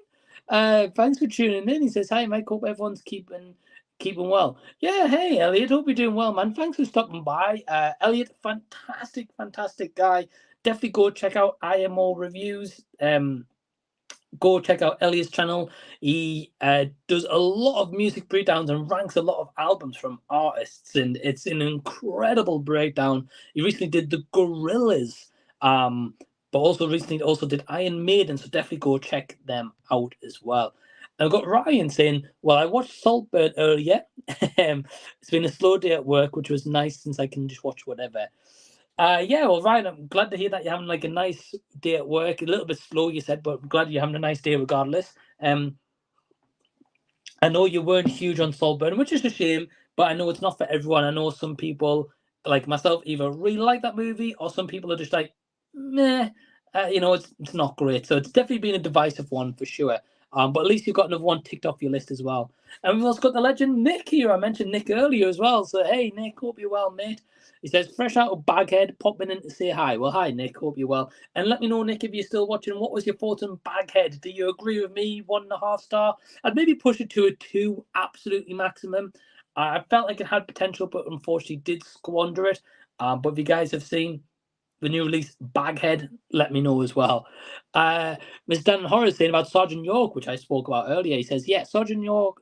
Thanks for tuning in. He says, "Hi Mike, hope everyone's keeping well." Yeah, hey Elliot, hope you're doing well, man. Thanks for stopping by. Elliot, fantastic guy. Definitely go check out IMO Reviews. Go check out Elliot's channel. He does a lot of music breakdowns and ranks a lot of albums from artists, and it's an incredible breakdown. He recently did the Gorillaz, but also recently did Iron Maiden, so definitely go check them out as well. And I've got Ryan saying, "Well, I watched Saltburn earlier. It's been a slow day at work, which was nice since I can just watch whatever." Yeah, well, Ryan, I'm glad to hear that you're having like a nice day at work. A little bit slow, you said, but I'm glad you're having a nice day regardless. I know you weren't huge on Saltburn, which is a shame, but I know it's not for everyone. I know some people, like myself, either really like that movie, or some people are just like, meh, it's not great. So it's definitely been a divisive one for sure. But at least you've got another one ticked off your list as well. And we've also got the legend Nick here. I mentioned Nick earlier as well. So hey, Nick, hope you're well, mate. He says, "Fresh out of Baghead, popping in to say hi." Well, hi, Nick. Hope you're well. And let me know, Nick, if you're still watching. What was your thoughts on Baghead? Do you agree with me? 1.5 star. I'd maybe push it to a 2, absolutely maximum. I felt like it had potential, but unfortunately did squander it. But if you guys have seen the new release Baghead, let me know as well. Ms. Dan Horace saying about Sergeant York, which I spoke about earlier. He says, "Yeah, Sergeant York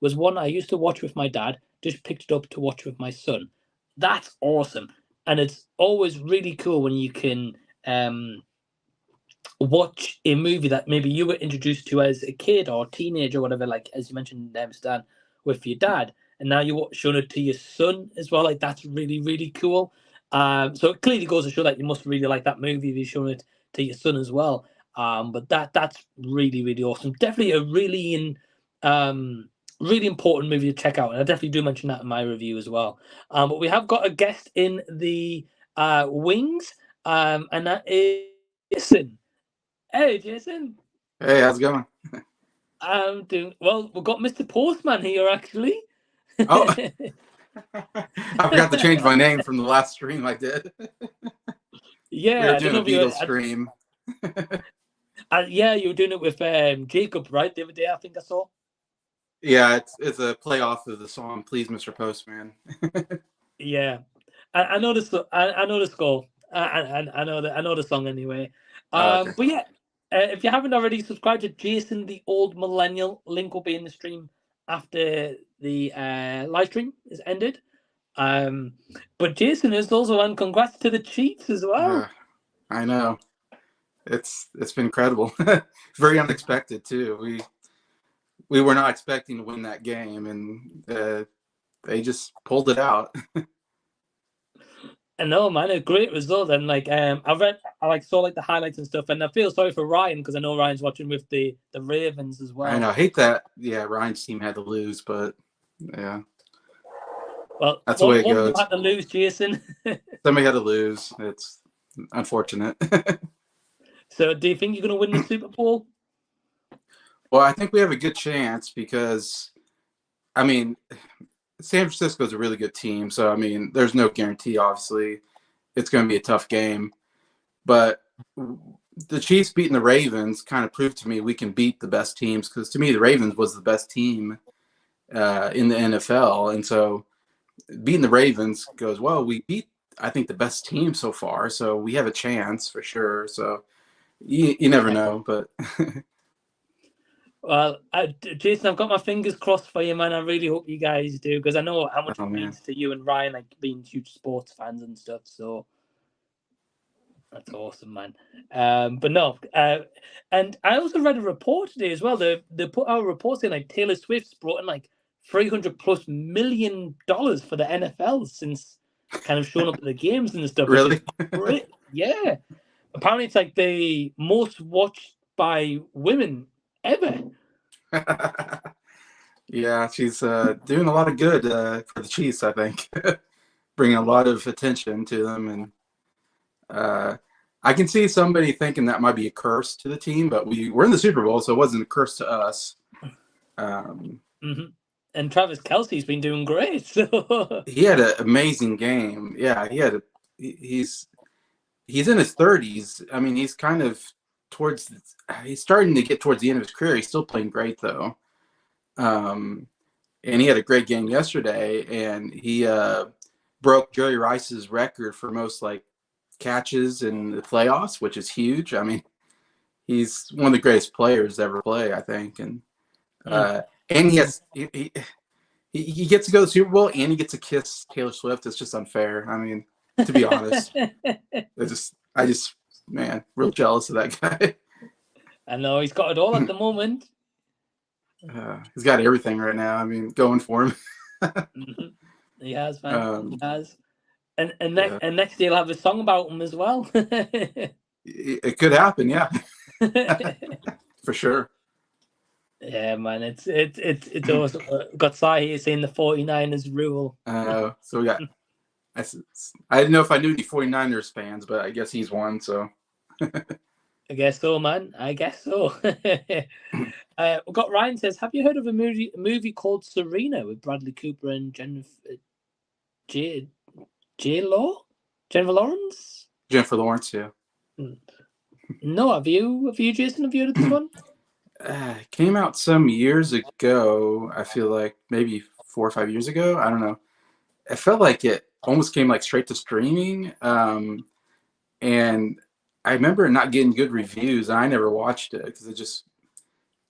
was one I used to watch with my dad. Just picked it up to watch with my son." That's awesome. And it's always really cool when you can watch a movie that maybe you were introduced to as a kid or teenager or whatever, like as you mentioned, Stan, with your dad, and now you're showing it to your son as well. Like that's really, really cool. So it clearly goes to show that you must really like that movie if you're showing it to your son as well. But that's really, really awesome. Definitely a really really important movie to check out, and I definitely do mention that in my review as well. But we have got a guest in the wings, and that is Jason. Hey, Jason. Hey, how's it going? I'm doing well. We've got Mr. Postman here, actually. Oh, I forgot to change my name from the last stream I did. Yeah, We were I don't doing know a if you were, Beatles stream. yeah, you were doing it with Jacob, right? The other day, I think I saw. Yeah, it's a play off of the song "Please, Mr. Postman." Yeah, I know the I know the score. I know the song anyway. Okay. But yeah, if you haven't already subscribed to Jason the Old Millennial, link will be in the stream after the live stream is ended. But Jason has also won congrats to the Chiefs as well. I know. It's been incredible. Very unexpected too. We were not expecting to win that game, and they just pulled it out. I know, man, a great result. And I saw like the highlights and stuff, and I feel sorry for Ryan because I know Ryan's watching with the Ravens as well. I know. I hate that. Yeah, Ryan's team had to lose, but yeah. Well, that's the way it one goes. of them had to lose, Jason. Somebody had to lose. It's unfortunate. So, do you think you're going to win the Super Bowl? Well, I think we have a good chance because, I mean, San Francisco is a really good team. So, I mean, there's no guarantee, obviously. It's going to be a tough game. But the Chiefs beating the Ravens kind of proved to me we can beat the best teams because, to me, the Ravens was the best team in the NFL. And so beating the Ravens goes, well, we beat, I think, the best team so far. So we have a chance for sure. So you never know, but... Well, Jason, I've got my fingers crossed for you, man. I really hope you guys do because I know how much it means to you and Ryan, like being huge sports fans and stuff. So that's awesome, man. But no, and I also read a report today as well. They put out a report saying like Taylor Swift's brought in like $300+ million for the NFL since kind of showing up at the games and stuff. Really? Yeah. Apparently, it's like the most watched by women ever. Yeah, she's doing a lot of good for the Chiefs, I think. Bringing a lot of attention to them. And I can see somebody thinking that might be a curse to the team, but we're in the Super Bowl, so it wasn't a curse to us. And Travis Kelce's been doing great. So. He had an amazing game. Yeah, he's in his 30s. I mean, he's kind of he's starting to get towards the end of his career. He's still playing great, though. And he had a great game yesterday, and he broke Jerry Rice's record for most catches in the playoffs, which is huge. I mean, he's one of the greatest players to ever play, I think. And he gets to go to the Super Bowl and he gets to kiss Taylor Swift. It's just unfair. I mean, to be honest, I just man, real jealous of that guy. I know he's got it all at the moment. He's got everything right now. I mean, going for him. He has, man. He has. And next year he'll have a song about him as well. It could happen, yeah. For sure. Yeah, man. It's awesome. Got Sai here saying the 49ers rule. So we got. I didn't know if I knew any 49ers fans, but I guess he's one. So. I guess so, man. I guess so. We got Ryan says, "Have you heard of a movie called Serena with Bradley Cooper and Jennifer Lawrence? Jennifer Lawrence, yeah. No, have you, Jason? Have you heard of this one? It came out some years ago. I feel like maybe 4 or 5 years ago. I don't know. It felt like it almost came straight to streaming. And I remember not getting good reviews. And I never watched it because it just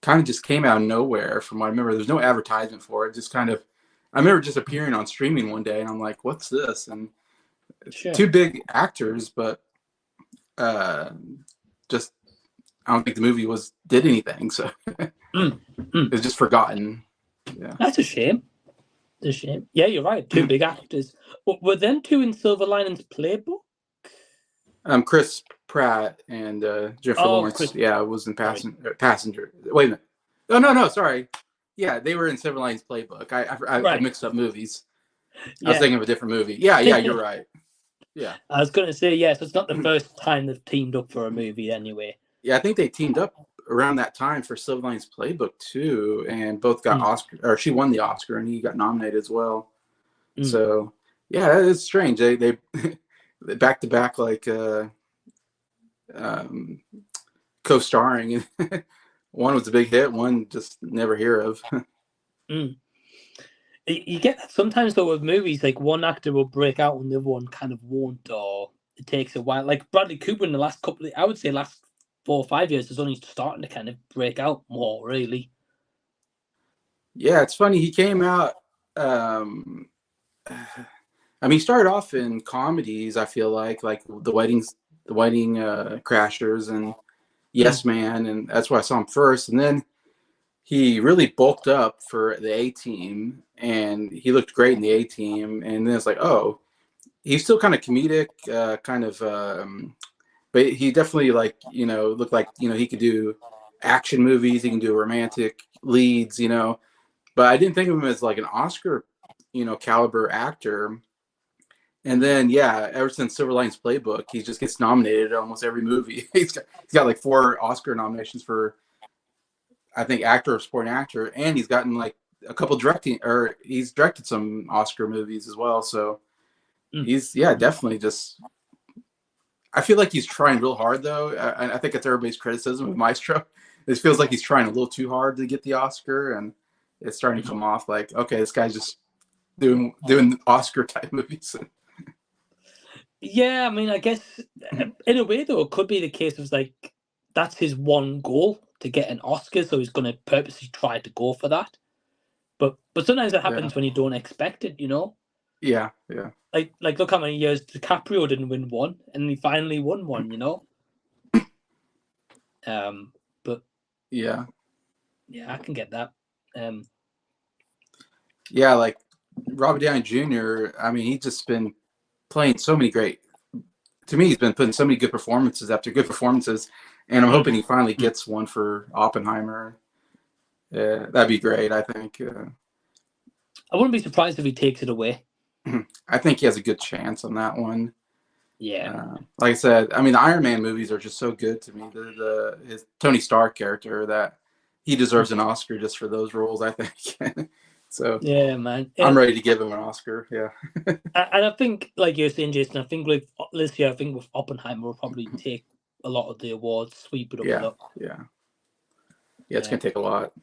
kind of came out of nowhere. From what I remember, there's no advertisement for it. Just kind of, I remember just appearing on streaming one day, and I'm like, "What's this?" And two big actors, but just I don't think the movie did anything. So it's just forgotten. Yeah, that's a shame. It's a shame. Yeah, you're right. Two big actors. Were them two in Silver Linings Playbook? Chris Pratt and Jennifer Lawrence. Yeah, was in Passenger. Wait a minute. Oh no, sorry. Yeah, they were in Silver Linings Playbook. I mixed up movies. I was thinking of a different movie. Yeah, you're right. Yeah. I was going to say, so it's not the first time they've teamed up for a movie anyway. Yeah, I think they teamed up around that time for Silver Linings Playbook too, and both got Oscar, or she won the Oscar and he got nominated as well. So yeah, it's strange. They back to back co-starring. One was a big hit, one just never hear of. You get that sometimes though with movies, one actor will break out and the other one kind of won't, or it takes a while. Like Bradley Cooper in the last I would say last 4 or 5 years is only starting to kind of break out more, really. Yeah, it's funny. He came out. Um, I mean, he started off in comedies. I feel like the Wedding Crashers, and Mm, Yes Man, and that's where I saw him first. And then he really bulked up for the A Team, and he looked great in the A Team. And then it's like, oh, he's still kind of comedic, but he definitely looked like he could do action movies. He can do romantic leads, But I didn't think of him as like an Oscar, caliber actor. And then, yeah, ever since Silver Linings Playbook, he just gets nominated at almost every movie. He's got like 4 Oscar nominations for, I think, actor or supporting actor, and he's gotten like a couple directing, or he's directed some Oscar movies as well. So mm. he's, yeah, definitely just. I feel like he's trying real hard though. I think it's everybody's criticism of Maestro. It feels like he's trying a little too hard to get the Oscar, and it's starting to come off like, okay, this guy's just doing Oscar type movies. Yeah, I mean, I guess in a way though, it could be the case of like that's his one goal to get an Oscar, so he's going to purposely try to go for that. But sometimes it Yeah, happens when you don't expect it, you know. yeah, yeah. Like look how many years DiCaprio didn't win one, and he finally won one, you know. But Yeah, yeah, I can get that. Um, yeah. Like Robert Downey Jr. I mean, he's just been playing so many great. To me, he's been putting so many good performances after good performances, and I'm mm, hoping he finally mm. gets one for Oppenheimer. Yeah, that'd be great. I think. I wouldn't be surprised if he takes it away. I think he has a good chance on that one. Yeah. Like I said, I mean, the Iron Man movies are just so good to me. His Tony Stark character, that he deserves an Oscar just for those roles, I think. So Yeah, man. I'm ready to give him an Oscar. Yeah. And I think, like you're saying, Jason, I think with this year, I think with Oppenheimer, will probably take a lot of the awards, sweep it up a Yeah. lot. Yeah. Yeah. It's Yeah. gonna take a lot.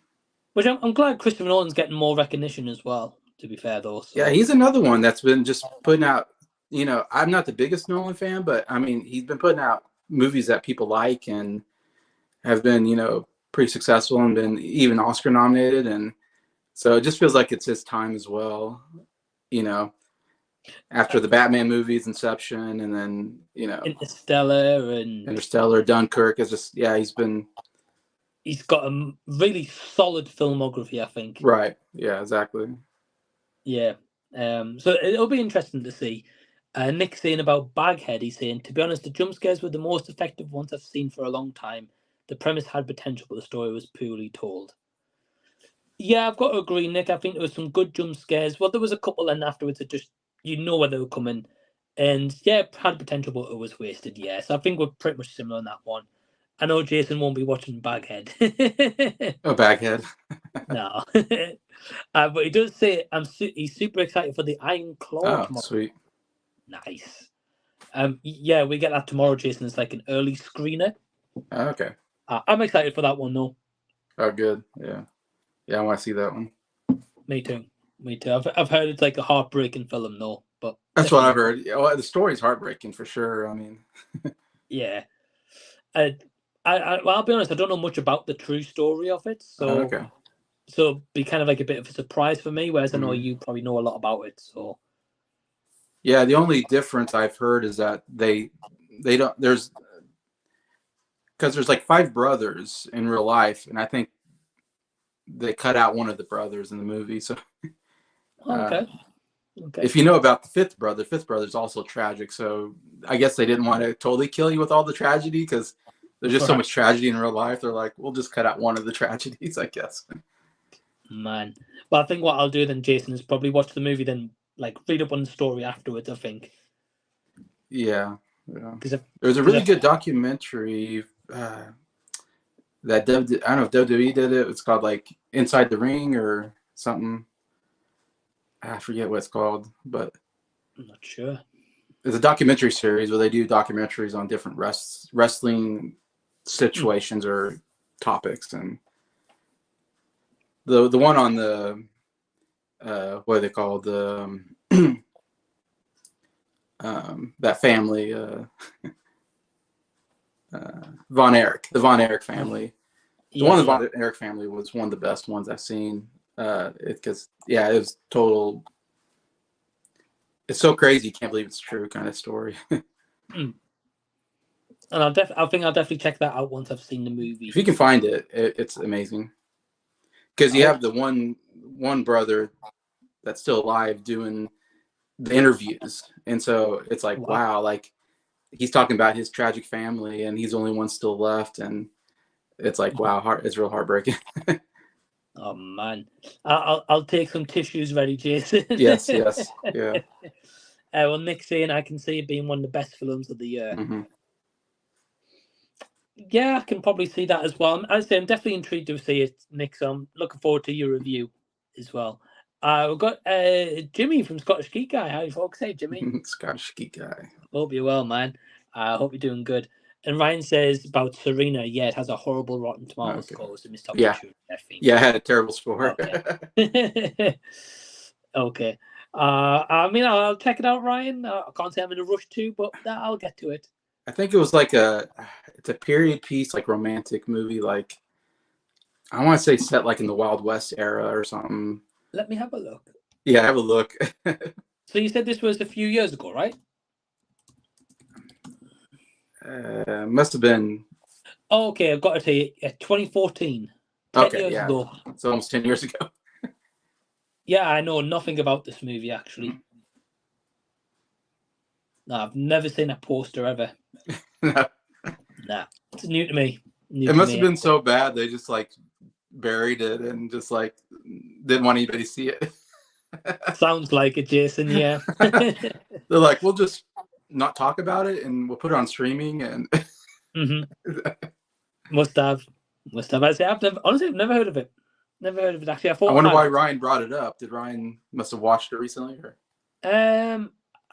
Which I'm glad Christopher Nolan's getting more recognition as well, to be fair, though. Yeah, So, he's another one that's been just putting out. I'm not the biggest Nolan fan, but I mean, he's been putting out movies that people like and have been, pretty successful and been even Oscar nominated. And so it just feels like it's his time as well. You know, after the Batman movies, Inception, and then Interstellar, and Interstellar, Dunkirk is just, yeah, he's got a really solid filmography, I think. right. Yeah, exactly. Yeah. So it'll be interesting to see. Nick saying about Baghead, he's saying, to be honest, the jump scares were the most effective ones I've seen for a long time. The premise had potential, but the story was poorly told. Yeah, I've got to agree, Nick. I think there was some good jump scares. Well, there was a couple, and afterwards, it just you know where they were coming, and yeah, it had potential, but it was wasted. Yeah, so I think we're pretty much similar on that one. I know Jason won't be watching Baghead. Oh, Baghead. No, but he does say he's super excited for the Iron Claw Oh, tomorrow. sweet. Nice. Yeah, we get that tomorrow, Jason. It's like an early screener. Oh, okay. I'm excited for that one, though. Oh, good. Yeah. Yeah, I want to see that one. Me too. Me too. I've heard it's like a heartbreaking film, though. But That's what I've definitely, heard. Yeah, well, the story's heartbreaking for sure. I mean, yeah. Uh, well, I'll be honest. I don't know much about the true story of it, so okay. be kind of like a bit of a surprise for me. Whereas I know Mhm. you probably know a lot about it. So Yeah, the only difference I've heard is that they don't because there's like 5 brothers in real life, and I think they cut out one of the brothers in the movie. So uh, okay, okay, if you know about the fifth brother is also tragic. So I guess they didn't want to totally kill you with all the tragedy because there's just so right, much tragedy in real life. They're like, we'll just cut out one of the tragedies, I guess. man. Well, I think what I'll do then, Jason, is probably watch the movie, then like read up on the story afterwards. I think Yeah, yeah. because There's a really good documentary that I don't know if WWE did it. It's called like Inside the Ring or something. I forget what it's called, but I'm not sure. it's a documentary series where they do documentaries on different wrestling Mm. situations or topics. And the one on the what are they called, the that family, Von Erich, the Von Erich family. The one of the Yeah, Von Erich family was one of the best ones I've seen. Because it was total. It's so crazy, you can't believe it's true kind of story. And I think I'll definitely check that out once I've seen the movie. If you can find it, it's amazing. Because you have the one brother that's still alive doing the interviews, and so it's like wow, like he's talking about his tragic family, and he's the only one still left, and it's like wow, it's real heartbreaking. Oh man, I'll take some tissues ready, Jason. Yes, yeah. Well, Nick's saying I can see it being one of the best films of the year. Mm-hmm. Yeah, I can probably see that as well. I'd say I'm definitely intrigued to see it, Nick. So I'm looking forward to your review as well. We've got Jimmy from Scottish Geek Guy. How you folks say, Jimmy? Scottish Geek Guy. Hope you're well, man. I hope you're doing good. And Ryan says about Serena, yeah, it has a horrible Rotten Tomatoes score. So missed opportunity, I think. Yeah, it had a terrible score. Okay. Okay. I mean, I'll check it out, Ryan. I can't say I'm in a rush to, but I'll get to it. I think it was like it's a period piece, like romantic movie, like I want to say set like in the Wild West era or something. Let me have a look. Yeah, have a look. So you said this was a few years ago, right? Must have been. Oh, okay, I've got to tell you, 2014. 10 years ago. It's almost 10 years ago. Yeah, I know nothing about this movie, actually. No, I've never seen a poster ever. No. Nah, it's new to me. It must have been so bad they just like buried it and just like didn't want anybody to see it. Sounds like it, Jason. Yeah. They're like, we'll just not talk about it and we'll put it on streaming and. Must have. I say honestly, I've never heard of it. Never heard of it actually. I wonder why Ryan brought it up. Did Ryan must have watched it recently? Or?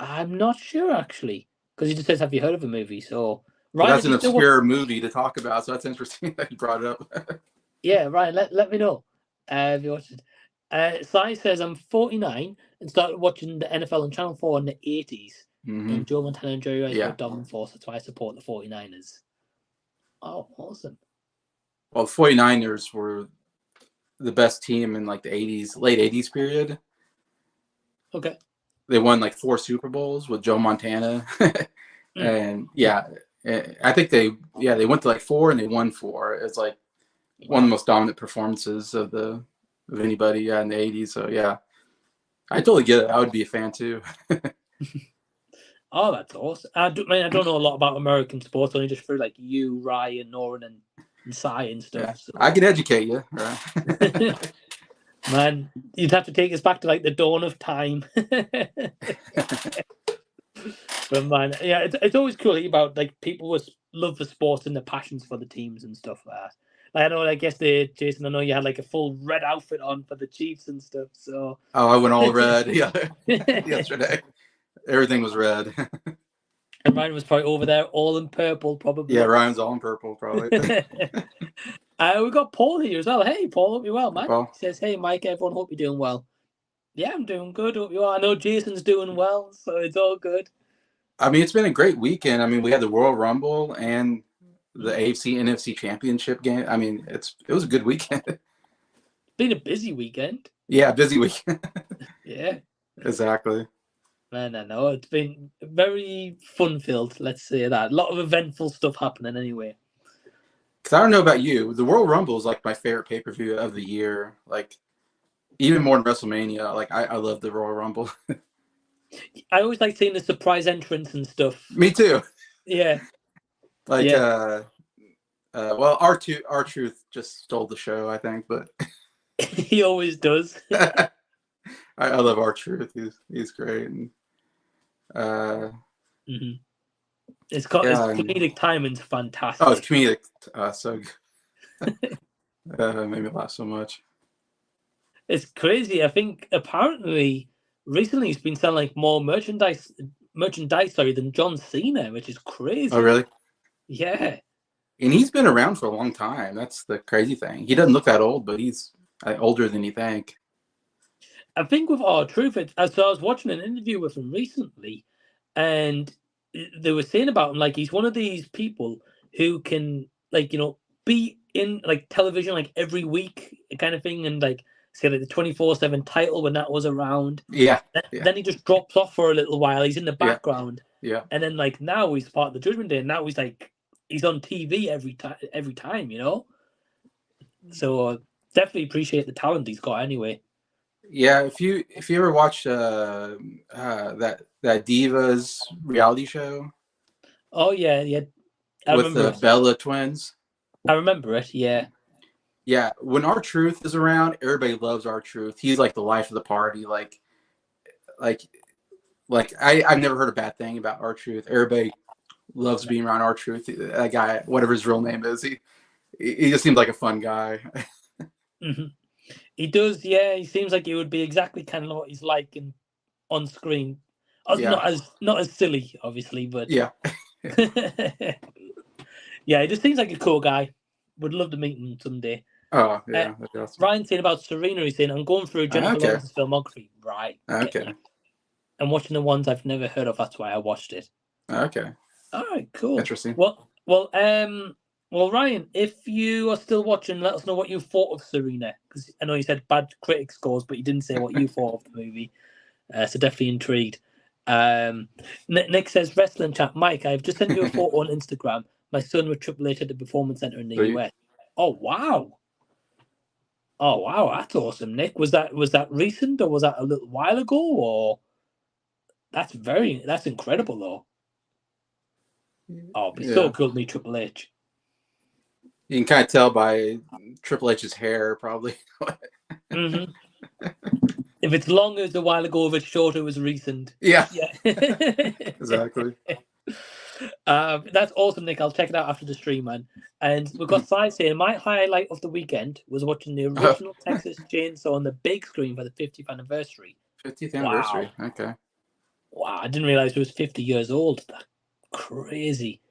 I'm not sure actually, because he just says, "Have you heard of a movie?" So Ryan, that's an obscure movie to talk about. So that's interesting that he brought it up. Yeah, Ryan, let me know if you watched it. Sai says I'm 49 and started watching the NFL on Channel 4 in the 80s. And Joe Montana and Jerry Rice were dominant force. That's why I support the 49ers. Oh, awesome. Well, the 49ers were the best team in like the 80s, late 80s period. Okay. They won like 4 Super Bowls with Joe Montana. And I think they went to like 4 and they won 4. It's like one of the most dominant performances of anybody in the 80s. So yeah, I totally get it. I would be a fan too. Oh, that's awesome. I don't know a lot about American sports, only just through like you, Ryan, Noran, and Sai and stuff. Yeah, so. I can educate you, right? Man, you'd have to take us back to like the dawn of time. But man, yeah, it's always cool about like people with love for sports and their passions for the teams and stuff like that. Like, I know, I guess Jason, I know you had like a full red outfit on for the Chiefs and stuff. So I went all red. Yeah, yesterday everything was red. And Ryan was probably over there all in purple, probably. Yeah, Ryan's all in purple, probably. We got Paul here as well. Hey, Paul, hope you're well, man. Paul. He says, hey, Mike, everyone, hope you're doing well. Yeah, I'm doing good. Hope you are. I know Jason's doing well, so it's all good. I mean, it's been a great weekend. I mean, we had the Royal Rumble and the AFC NFC Championship game. I mean, it was a good weekend. It's been a busy weekend. Yeah, busy weekend. Yeah. Exactly. Man, I know. It's been very fun-filled, let's say that. A lot of eventful stuff happening anyway. Because I don't know about you, the Royal Rumble is like my favorite pay-per-view of the year. Like, even more than WrestleMania. Like, I love the Royal Rumble. I always like seeing the surprise entrance and stuff. Me too. Yeah. Like, well, R-Truth just stole the show, I think, but he always does. I love R-Truth. He's great. And, His comedic timing's fantastic. Oh, it's comedic. So good. It made me laugh so much. It's crazy. I think apparently recently he's been selling like more merchandise than John Cena, which is crazy. Oh, really? Yeah. And he's been around for a long time. That's the crazy thing. He doesn't look that old, but he's older than you think. I think with R-Truth, so I was watching an interview with him recently, and they were saying about him, like, he's one of these people who can, like, be in like television like every week kind of thing, and like say like the 24/7 title when that was around. Yeah. Then he just drops off for a little while. He's in the background. Yeah. And then like now he's part of the Judgment Day. And now he's on TV every time, you know. So definitely appreciate the talent he's got anyway. Yeah, if you ever watch that Divas reality show. Oh yeah. I with remember the it. Bella twins. I remember it. Yeah. Yeah, when R-Truth is around, everybody loves R-Truth. He's like the life of the party. Like I've never heard a bad thing about R-Truth. Everybody loves being around R-Truth. That guy, whatever his real name is, he just seems like a fun guy. Mm-hmm. He does, yeah. He seems like he would be exactly kind of what he's like on screen. Not as silly, obviously, but yeah. Yeah, he just seems like a cool guy. Would love to meet him someday. Oh yeah, that's awesome. Ryan saying about Serena, he's saying I'm going through Jennifer Lawrence's filmography. Right. Okay. I'm watching the ones I've never heard of. That's why I watched it. Okay. All right, cool. Interesting. Well, Ryan, if you are still watching, let us know what you thought of Serena, because I know you said bad critic scores, but you didn't say what you thought of the movie. So definitely intrigued. Nick says, wrestling chat, Mike, I've just sent you a photo on Instagram. My son was Triple H at the Performance Center in the US. Oh wow! That's awesome, Nick. Was that recent, or was that a little while ago? Or that's incredible, though. Oh, it'd be so cool to meet Triple H. You can kind of tell by Triple H's hair, probably. Mm-hmm. If it's long, it was a while ago. If it's short, it was recent. Yeah. Exactly. That's awesome, Nick. I'll check it out after the stream, man. And we've got Sai saying, my highlight of the weekend was watching the original Texas Chainsaw on the big screen for the 50th anniversary. 50th anniversary. Wow. Okay. Wow, I didn't realize it was 50 years old. That's crazy.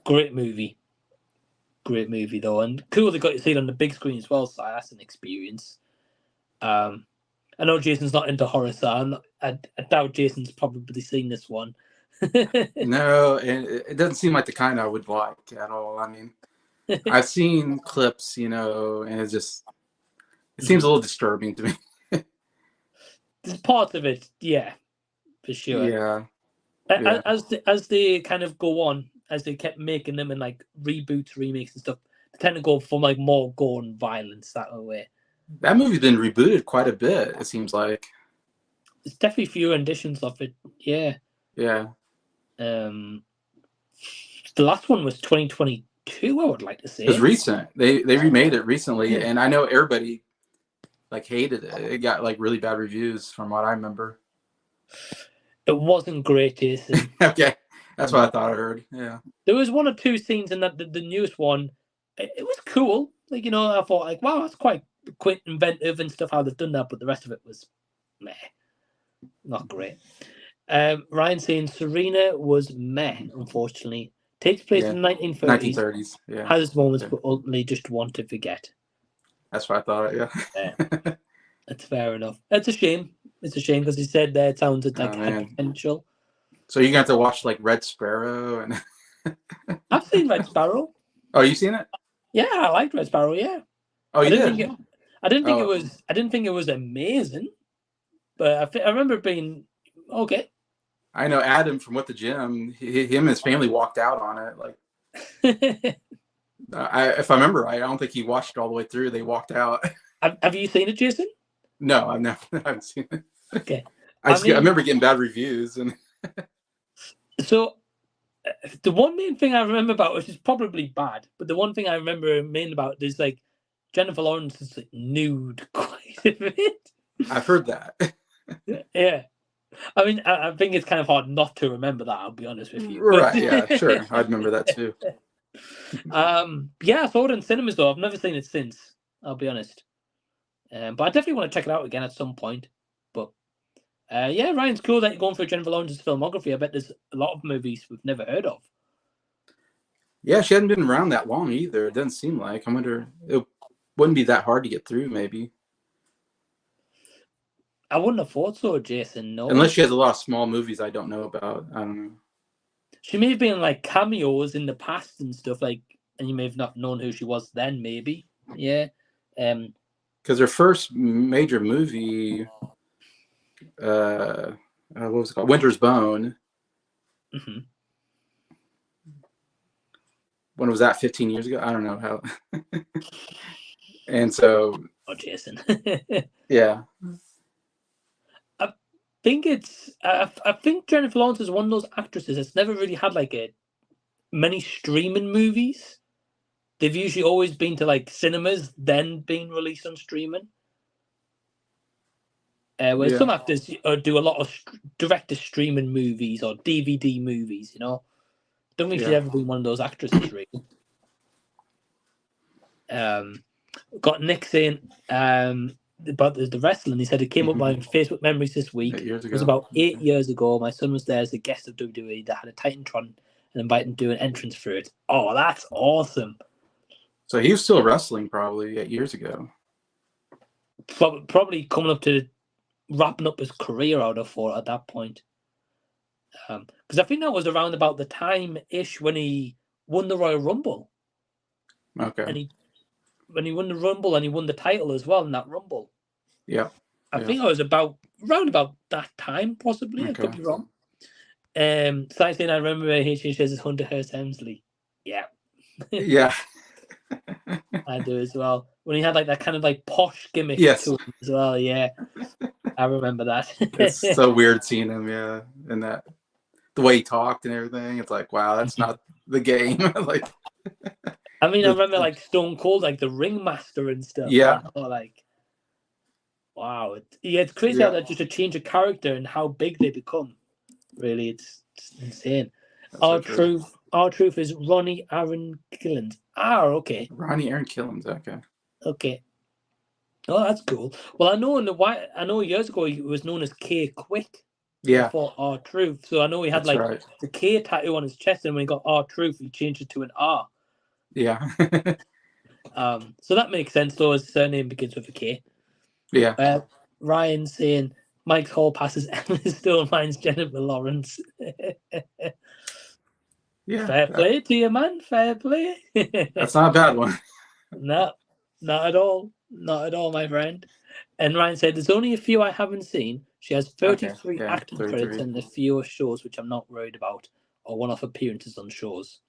Great movie, though. And cool they got to see it on the big screen as well, so that's an experience. I know Jason's not into horror, so I doubt Jason's probably seen this one. No, and it doesn't seem like the kind I would like at all. I mean, I've seen clips, and it seems a little disturbing to me. There's parts of it, yeah, for sure. Yeah. As they kind of go on, as they kept making them and like reboots, remakes and stuff, they tend to go for like more gore and violence that way. That movie's been rebooted quite a bit, it seems like. There's definitely fewer editions of it, yeah. Yeah. The last one was 2022, I would like to say. It was recent. They remade it recently, and I know everybody like hated it. It got like really bad reviews from what I remember. It wasn't great, Jason. Okay. That's what I thought I heard. Yeah. There was one or two scenes in that the newest one. It was cool. Like, I thought like, wow, that's quite inventive and stuff how they've done that, but the rest of it was meh. Not great. Ryan saying Serena was meh, unfortunately. Takes place in the 1930s. 1930s, yeah. Has moments, but ultimately just want to forget. That's what I thought, yeah. That's fair enough. It's a shame. It's a shame because he said there it sounded like had potential. So you're going to have to watch like Red Sparrow and I've seen Red Sparrow. Oh, you seen it? Yeah, I liked Red Sparrow, yeah. Oh, you did? I didn't think it was amazing, but I remember it being okay. I know Adam from What the Gym, him and his family walked out on it. Like, if I remember right, I don't think he watched it all the way through. They walked out. Have you seen it, Jason? No, I haven't seen it. Okay. I remember getting bad reviews. And so the one main thing I remember about, which is probably bad, but the one thing I remember main about is like Jennifer Lawrence is like nude quite a bit. I've heard that. Yeah. I mean, I think it's kind of hard not to remember that, I'll be honest with you. Right, yeah, sure. I remember that too. Yeah, I saw it in cinemas though. I've never seen it since, I'll be honest. But I definitely want to check it out again at some point. But yeah, Ryan's cool that you're going for Jennifer Lawrence's filmography. I bet there's a lot of movies we've never heard of. Yeah, she hadn't been around that long either. It doesn't seem like. I wonder, it wouldn't be that hard to get through, maybe. I wouldn't have thought so, Jason. No. Unless she has a lot of small movies I don't know about. I don't know. She may have been like cameos in the past and stuff, like, and you may have not known who she was then, maybe. Yeah. because their first major movie, what was it called? Winter's Bone. Mm-hmm. When was that? 15 years ago? I don't know how. And so, Oh, Jason. yeah, I think I think Jennifer Lawrence is one of those actresses that's never really had like many streaming movies. They've usually always been to like cinemas, then being released on streaming. Whereas some actors do a lot of direct to streaming movies or DVD movies, you know. Don't think she's ever been one of those actresses, really. Got Nick saying about the wrestling. He said it came up my Facebook memories this week. 8 years ago. It was about 8 years ago. My son was there as a guest of WWE that had a Titantron and invited him to do an entrance for it. Oh, that's awesome. So he was still wrestling probably 8 years ago. Probably coming up to wrapping up his career, I would have thought, at that point. Because I think that was around about the time-ish when he won the Royal Rumble. Okay. And when he won the Rumble and he won the title as well in that Rumble. Yeah. I think I was around about that time, possibly. Okay. I could be wrong. Saying I remember he says it's Hunter Hearst Helmsley. Yeah. Yeah. I do as well. When he had like that kind of like posh gimmick Yes. to him as well, yeah. I remember that. It's so weird seeing him, yeah. And that the way he talked and everything. It's like, wow, that's not the game. Like I mean, I remember like Stone Cold, like the Ringmaster and stuff. Yeah. Like, wow. It's crazy how that just a change of character and how big they become. Really, it's insane. Our truth is Ronnie Aaron Killens. Okay. Ronnie Aaron Killens, okay. Okay. Oh, that's cool. Well, I know years ago he was known as K Quick. Yeah. For R Truth. So I know he had the K tattoo on his chest, and when he got R Truth, he changed it to an R. Yeah. So that makes sense, though, his surname begins with a K. Yeah. Ryan saying Mike's Hall passes Emma Stone, mine's Jennifer Lawrence. Yeah. Fair play to you, man. Fair play. That's not a bad one. No, not at all. Not at all, my friend. And Ryan said, there's only a few I haven't seen. She has 33 acting credits and a few shows, which I'm not worried about, or one-off appearances on shows.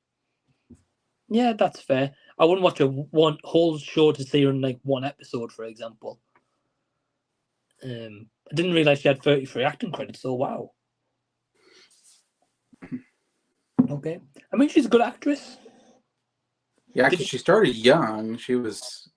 Yeah, that's fair. I wouldn't watch one whole show to see her in like one episode, for example. I didn't realize she had 33 acting credits, so wow. Okay. I mean, she's a good actress. Yeah, actually, she started young. She was,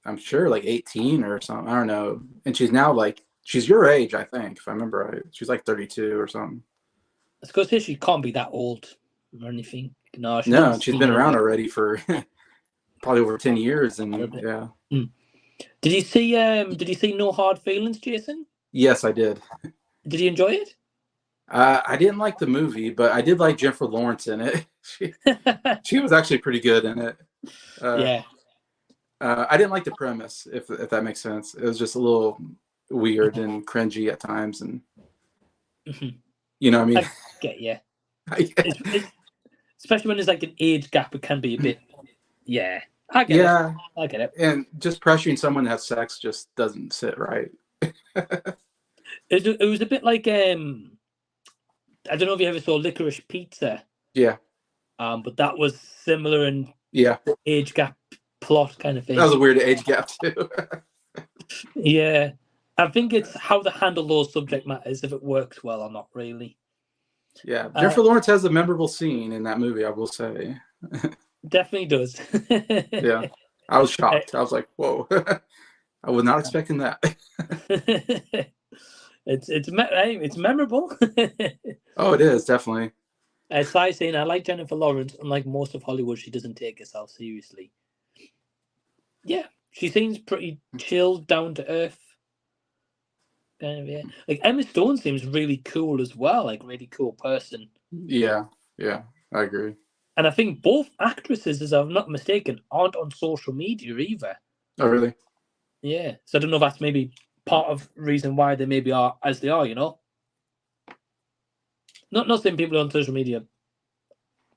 I'm sure, like 18 or something. I don't know. And she's now like, she's your age, I think, if I remember right. She's like 32 or something. I was going to say she can't be that old or anything. No, she's been around already for probably over 10 years. And yeah. Did you see No Hard Feelings, Jason? Yes, I did. Did you enjoy it? I didn't like the movie, but I did like Jennifer Lawrence in it. She was actually pretty good in it. Yeah. I didn't like the premise, if that makes sense. It was just a little weird and cringy at times, and you know what I mean? I get you. Especially when there's like an age gap, it can be a bit. Yeah, I get it. I get it. And just pressuring someone to have sex just doesn't sit right. It was a bit like I don't know if you ever saw Licorice Pizza. Yeah. But that was similar in the age gap plot kind of thing. That was a weird age gap too. Yeah. I think it's how to handle those subject matters, if it works well or not, really. Yeah. Jennifer Lawrence has a memorable scene in that movie, I will say. Definitely does. Yeah. I was shocked. I was like, whoa. I was not expecting that. It's memorable. Oh, it is, definitely. Sai saying, I like Jennifer Lawrence. Unlike most of Hollywood, she doesn't take herself seriously. Yeah, she seems pretty chill, down to earth. Kind of, yeah. Like Emma Stone seems really cool as well, like really cool person. Yeah, I agree. And I think both actresses, as I'm not mistaken, aren't on social media either. Oh, really? Yeah. So I don't know if that's maybe part of the reason why they maybe are as they are, you know? Not saying people on social media,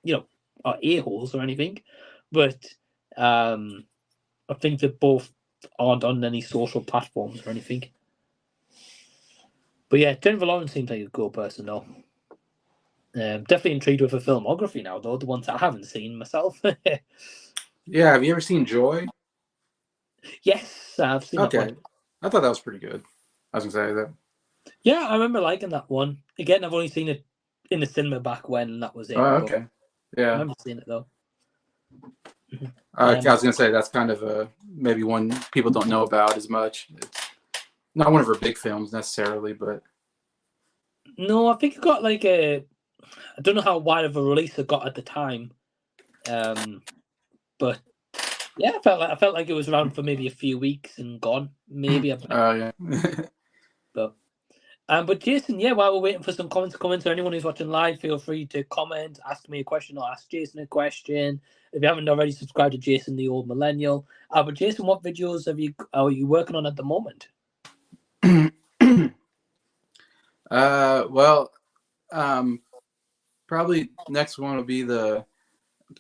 you know, are a-holes or anything, but I think they're both aren't on any social platforms or anything. But yeah, Jennifer Lawrence seems like a cool person, though. Definitely intrigued with her filmography now, though, the ones I haven't seen myself. Yeah, have you ever seen Joy? Yes, I've seen that Okay. one. I thought that was pretty good. I was going to say that. Yeah, I remember liking that one. Again, I've only seen it in the cinema back when, and that was it. Oh, But okay. I Yeah. remember seeing it, though. I was going to say that's kind of maybe one people don't know about as much. It's not one of her big films necessarily, but No, I think it got like a... I don't know how wide of a release it got at the time. But yeah, I felt like it was around for maybe a few weeks and gone. Maybe. yeah. But Jason, yeah, while we're waiting for some comments to come in, so anyone who's watching live, feel free to comment, ask me a question, or ask Jason a question. If you haven't already, subscribe to Jason, the Old Millennial. But Jason, what videos are you working on at the moment? Well, probably next one will be the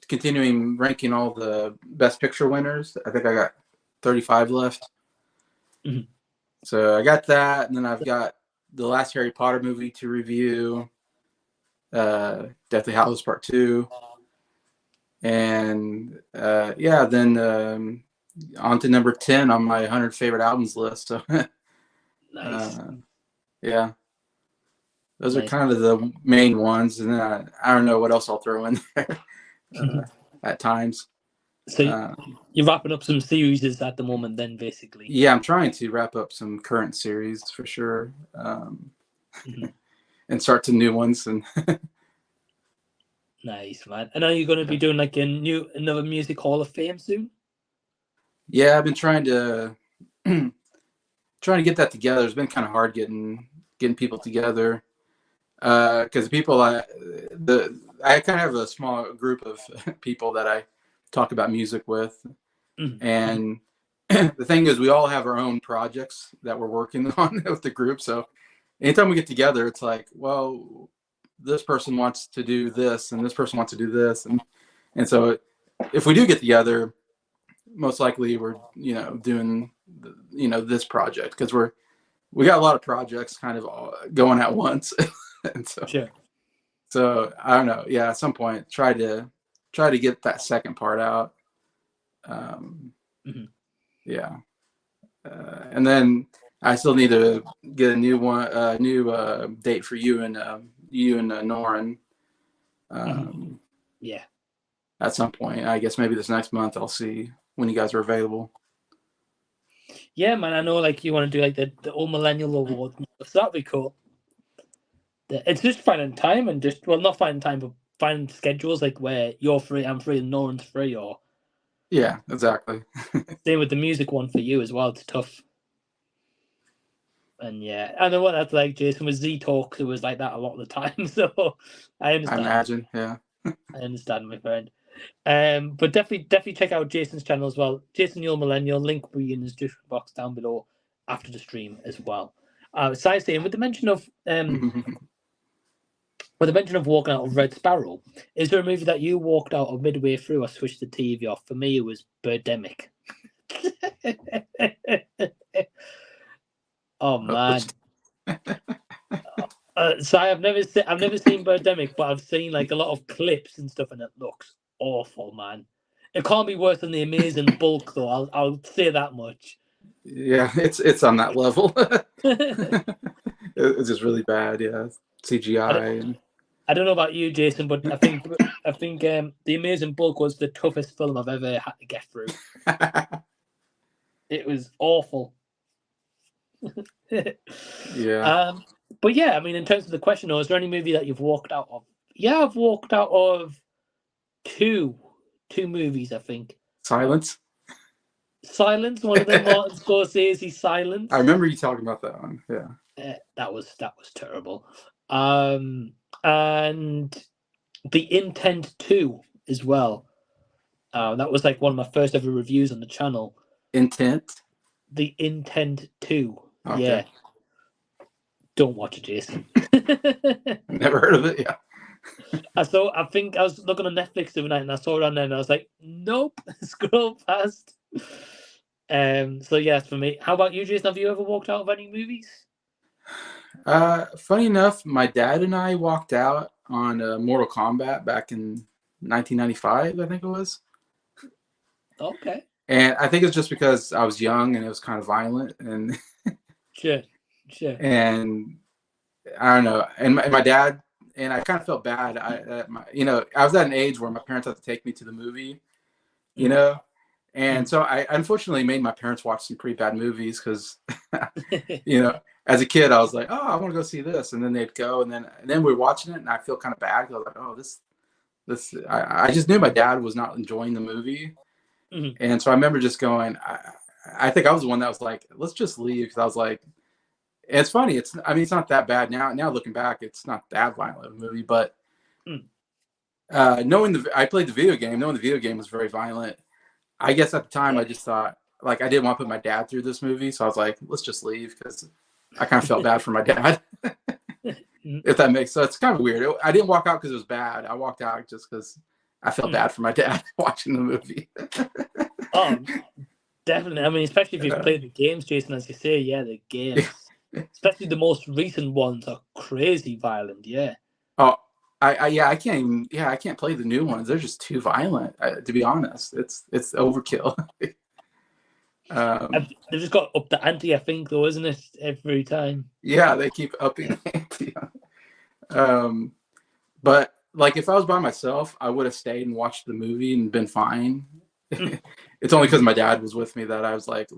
continuing ranking all the Best Picture winners. I think I got 35 left. Mhm. So I got that, and then I've got the last Harry Potter movie to review, Deathly Hallows Part 2. And yeah, then on to number 10 on my 100 favorite albums list. So Nice. Yeah. Those are Nice. kind of the main ones, and then I don't know what else I'll throw in there at times. So you're wrapping up some series at the moment, then, basically. Yeah, I'm trying to wrap up some current series for sure, and start some new ones. And nice, man. And are you going to be doing like another Music Hall of Fame soon? Yeah, I've been trying to get that together. It's been kind of hard getting people together. Because people I kind of have a small group of people that I talk about music with, and the thing is, we all have our own projects that we're working on with the group. So anytime we get together, it's like, well, this person wants to do this, and this person wants to do this, and so if we do get together, most likely we're doing this project because we got a lot of projects kind of going at once. And Sure. So I don't know. Yeah, at some point, try to get that second part out. Yeah, and then I still need to get a new date for you and Norin. Yeah. At some point, I guess maybe this next month, I'll see when you guys are available. Yeah, man. I know, like, you want to do like the Old Millennial Awards. So that'd be cool. It's just finding time and not finding time, but finding schedules like where you're free, I'm free, and no one's free. Or yeah, exactly. same with the music one for you as well. It's tough. And yeah, I know what that's like, Jason. With Z Talks, it was like that a lot of the time. So I understand. I imagine, yeah. I understand, my friend. But definitely check out Jason's channel as well. Jason, your Millennial. Link will be in the description box down below after the stream as well. Besides saying, with the mention of walking out of Red Sparrow, is there a movie that you walked out of midway through or switched the TV off? For me, it was Birdemic. Oh man. So I've never seen Birdemic, but I've seen like a lot of clips and stuff, and it looks awful, man. It can't be worse than The Amazing Bulk, though. I'll say that much. Yeah, it's on that level. It's just really bad. Yeah, CGI. I don't know about you, Jason, but I think The Amazing Bulk was the toughest film I've ever had to get through. It was awful. Yeah. But yeah, I mean, in terms of the question, though, is there any movie that you've walked out of? Yeah, I've walked out of two movies, I think. Silence, one of them, Martin Scorsese, Silence. I remember you talking about that one. Yeah. That was terrible. And The Intent 2 as well. That was like one of my first ever reviews on the channel. Intent? The Intent 2. Okay. Yeah. Don't watch it, Jason. Never heard of it, yeah. I think I was looking on Netflix the other night and I saw it on there and I was like, nope, scroll past. So yes, for me. How about you, Jason? Have you ever walked out of any movies? Funny enough, my dad and I walked out on Mortal Kombat back in 1995, I think it was. Okay, And I think it's just because I was young and it was kind of violent, and sure, sure. and I don't know. And my dad and I kind of felt bad. I was at an age where my parents had to take me to the movie, you Mm. know, and Mm. so I unfortunately made my parents watch some pretty bad movies because, as a kid I was like, oh, I want to go see this, and then they'd go, and then we're watching it, and I feel kind of bad. I was like, oh, this. I just knew my dad was not enjoying the movie, Mm. and so I remember just going. I think I was the one that was like, let's just leave, because I was like, it's funny. It's not that bad now. Now looking back, it's not that violent of a movie, but Mm. I played the video game. Knowing the video game was very violent. I guess at the time Yeah. I just thought, like, I didn't want to put my dad through this movie, so I was like, let's just leave, because I kind of felt bad for my dad. Mm. If that makes sense. It's kind of weird. I didn't walk out because it was bad. I walked out just because I felt Mm. bad for my dad watching the movie. Oh, definitely. I mean, especially if you've Uh, played the games, Jason, as you say, yeah, the games, especially the most recent ones, are crazy violent. Yeah. oh, I can't even. Yeah, I can't play the new ones. They're just too violent. To be honest, it's overkill. And they've just got up the ante, I think, though, isn't it? Every time. Yeah, they keep upping the ante. Um, but like, if I was by myself, I would have stayed and watched the movie and been fine. Mm. It's only because my dad was with me that I was like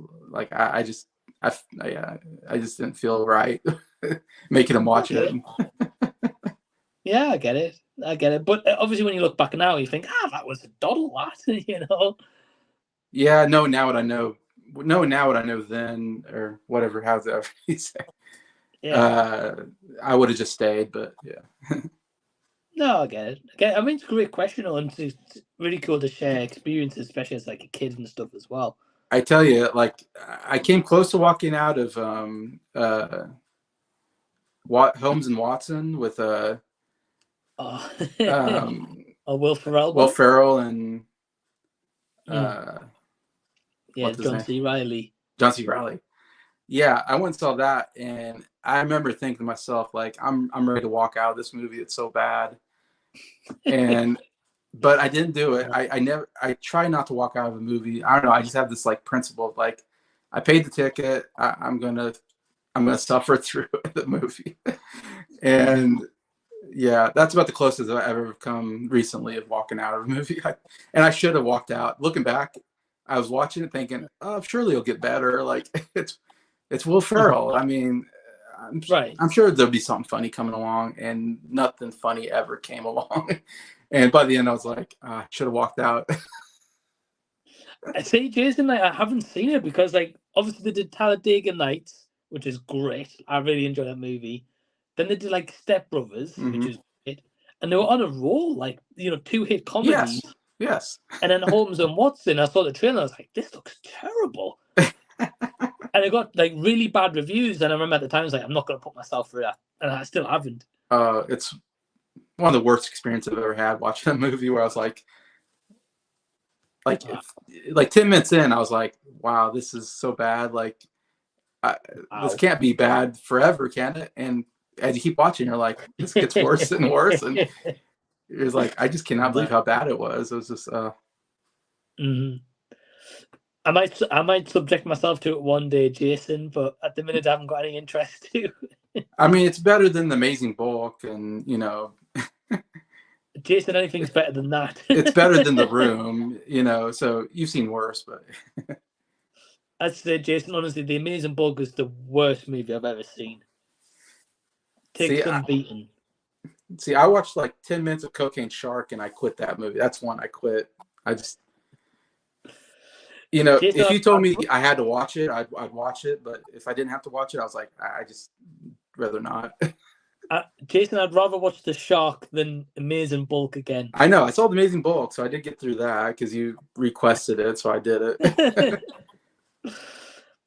I just didn't feel right making him watch it. Okay. Yeah, I get it. I get it. But obviously, when you look back now, you think, that was a doddle, that, you know? Yeah, no, now what I know, no, now what I know then, or whatever, how's that you say? Yeah. Uh, I would have just stayed, but yeah. No, I get it. Okay, I mean, it's a great question, and it's really cool to share experiences, especially as like a kid and stuff as well. I tell you, like, I came close to walking out of Holmes and Watson with Oh, um, a Will Ferrell Will one. Ferrell and Mm. uh, Yeah, what's his John name? C. Riley. John C. Riley. Yeah, I went and saw that, and I remember thinking to myself, like, I'm ready to walk out of this movie. It's so bad, and but I didn't do it. I try not to walk out of a movie. I don't know. I just have this like principle of like, I paid the ticket. I'm gonna suffer through the movie, and yeah, that's about the closest I've ever come recently of walking out of a movie. And I should have walked out. Looking back, I was watching it thinking, oh, surely it'll get better. Like, it's Will Ferrell. I mean, I'm Right. I'm sure there'll be something funny coming along, and nothing funny ever came along. And by the end, I was like, I should have walked out. I say, Jason, like, I haven't seen it because, like, obviously they did Talladega Nights, which is great. I really enjoy that movie. Then they did like Step Brothers, which Hmm. is great, and they were on a roll, like, two hit comedies. Yes, yes. And then Holmes and Watson, I saw the trailer, I was like, this looks terrible. And it got like really bad reviews. And I remember at the time, I was like, I'm not going to put myself through that. And I still haven't. It's one of the worst experiences I've ever had watching a movie where I was like 10 minutes in, I was like, wow, this is so bad. Like, this Wow. can't be bad forever, can it? And as you keep watching, you're like, this gets worse and worse. And it was like, I just cannot believe Man. how bad it was. It was just, Hmm. I might subject myself to it one day, Jason, but at the minute I haven't got any interest to. I mean, it's better than The Amazing Bulk, and, Jason, anything's better than that. it's better than The Room, so you've seen worse, but I'd say, Jason, honestly, The Amazing Bulk is the worst movie I've ever seen. Takes see, some beating. I watched like 10 minutes of Cocaine Shark and I quit that movie. That's one I quit. I just, Jason, if you told me I had to watch it, I'd watch it. But if I didn't have to watch it, I was like, I just rather not. Jason, I'd rather watch The Shark than Amazing Bulk again. I know. I saw The Amazing Bulk, so I did get through that because you requested it, so I did it.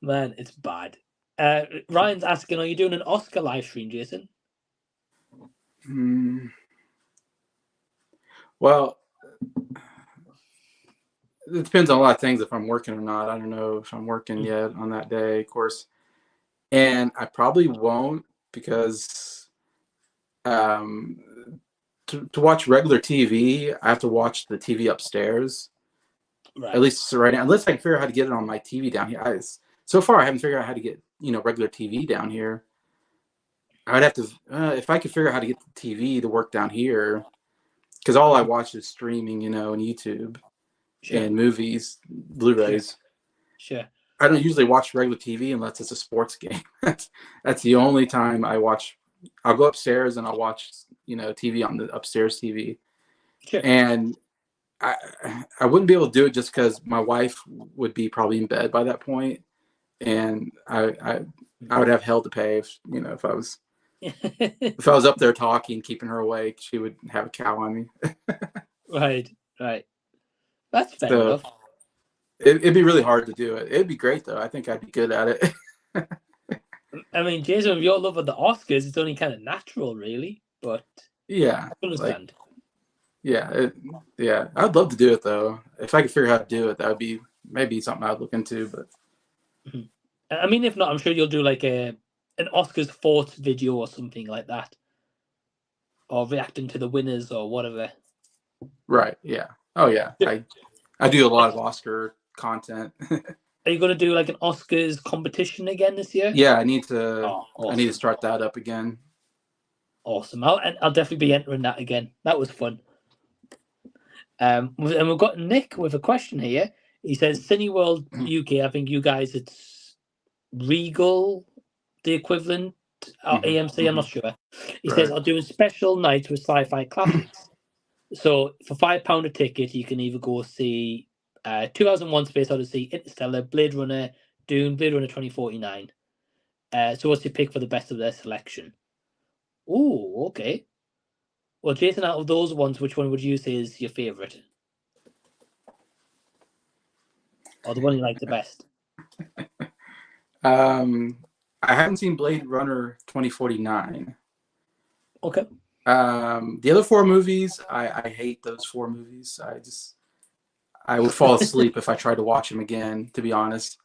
Man, it's bad. Ryan's asking, are you doing an Oscar live stream, Jason? Well, it depends on a lot of things if I'm working or not. I don't know if I'm working yet on that day, of course. And I probably won't because um, to watch regular TV, I have to watch the TV upstairs. Right. At least right now, unless I can figure out how to get it on my TV down here. So far, I haven't figured out how to get regular TV down here. I'd have to if I could figure out how to get the TV to work down here, because all I watch is streaming, and YouTube and movies, Blu-rays. Sure. I don't usually watch regular TV unless it's a sports game. That's the only time I watch. I'll go upstairs and I'll watch TV on the upstairs TV. Sure. And I wouldn't be able to do it just because my wife would be probably in bed by that point, and I would have hell to pay if I was if I was up there talking, keeping her awake. She would have a cow on me. Right. That's fair enough. It'd be really hard to do it. It'd be great though. I think I'd be good at it. I mean, Jason, with your love of the Oscars, it's only kind of natural, really. But yeah, I understand. Yeah, I'd love to do it though. If I could figure out how to do it, that would be maybe something I'd look into. But I mean, if not, I'm sure you'll do like an Oscars thoughts video or something like that, or reacting to the winners or whatever. Right. Yeah. Oh yeah. I do a lot of Oscar content. Are you going to do like an Oscars competition again this year? Yeah, I need to. Awesome. I need to start that up again. Awesome. I'll definitely be entering that again. That was fun. And we've got Nick with a question here. He says, Cineworld UK, I think you guys, it's Regal, the equivalent, or AMC, I'm not sure. He says, are doing special nights with sci-fi classics. So for £5 a ticket, you can either go see 2001 Space Odyssey, Interstellar, Blade Runner, Dune, Blade Runner 2049. So what's your pick for the best of their selection? Oh, okay. Well, Jason, out of those ones, which one would you say is your favourite? Or the one you like the best? I haven't seen Blade Runner 2049. Okay. The other 4 movies, I hate those 4 movies. I would fall asleep if I tried to watch them again, to be honest.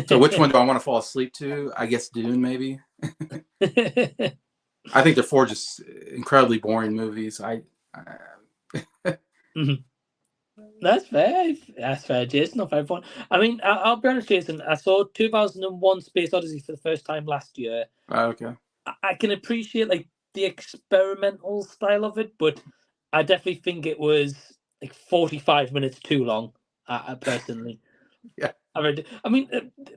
So which one do I want to fall asleep to? I guess Dune, maybe. I think they're 4 just incredibly boring movies. That's fair, Jason. Not very fun. I mean, I'll be honest, Jason. I saw 2001 Space Odyssey for the first time last year. Okay. I can appreciate like the experimental style of it, but I definitely think it was like 45 minutes too long. Personally, yeah. I mean,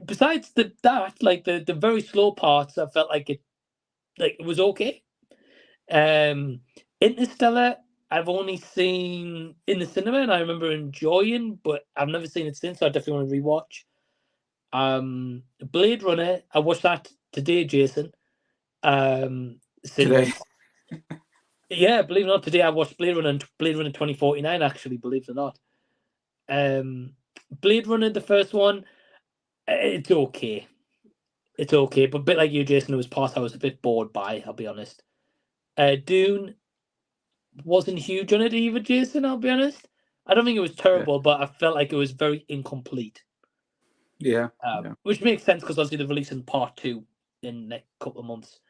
besides that, like the very slow parts, I felt like it was okay. Interstellar, I've only seen in the cinema, and I remember enjoying, but I've never seen it since. So I definitely want to rewatch. Blade Runner, I watched that today, Jason. Today. Yeah, believe it or not, today I watched Blade Runner 2049. Actually, believe it or not. Blade Runner, the first one, it's okay. It's okay, but a bit like you, Jason, it was parts I was a bit bored by. I'll be honest. Dune wasn't huge on it either, Jason. I'll be honest. I don't think it was terrible, but I felt like it was very incomplete. Yeah. Which makes sense because obviously they're releasing part 2 in the next couple of months.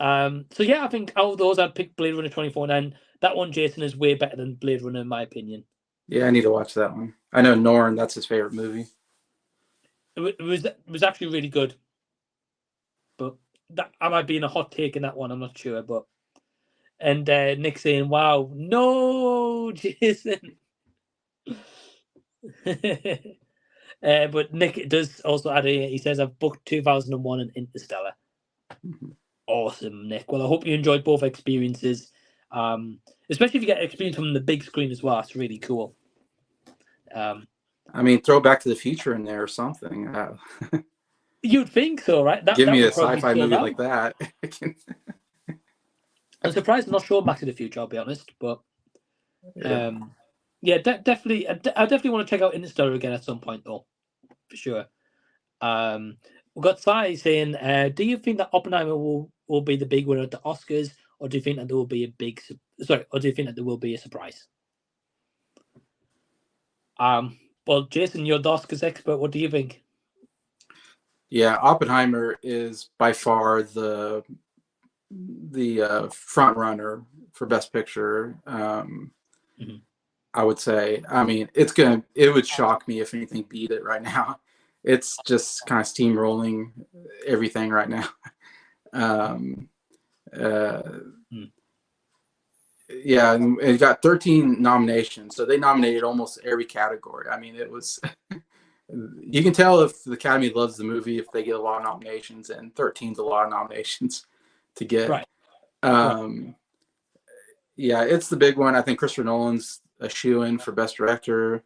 So yeah, I think out of those, I'd pick Blade Runner 2049. That one, Jason, is way better than Blade Runner in my opinion. Yeah, I need to watch that one. I know Norn, that's his favorite movie. It was actually really good, but that I might be in a hot take in that one. I'm not sure, but and Nick saying, "Wow, no, Jason." But Nick does also add here. He says, "I've booked 2001 and Interstellar." Awesome, Nick. Well, I hope you enjoyed both experiences. Especially if you get experience from the big screen as well. It's really cool. I mean, throw Back to the Future in there or something. You'd think so, right? Give me a sci-fi movie like that. I'm surprised I'm not sure Back to the Future, I'll be honest. But definitely. I definitely want to check out Interstellar again at some point, though, for sure. We've got Sai saying, do you think that Oppenheimer will be the big winner at the Oscars, or do you think that there will be or do you think that there will be a surprise? Well, Jason, you're the Oscars expert. What do you think? Yeah, Oppenheimer is by far the front runner for Best Picture. Mhm. I would say. I mean, it would shock me if anything beat it right now. It's just kind of steamrolling everything right now. Um, uh, Mm. yeah, and it got 13 nominations, so they nominated almost every category. I mean, it was. You can tell if the Academy loves the movie if they get a lot of nominations, and 13's a lot of nominations to get. Right. Um, yeah, it's the big one. I think Christopher Nolan's a shoe-in for Best Director.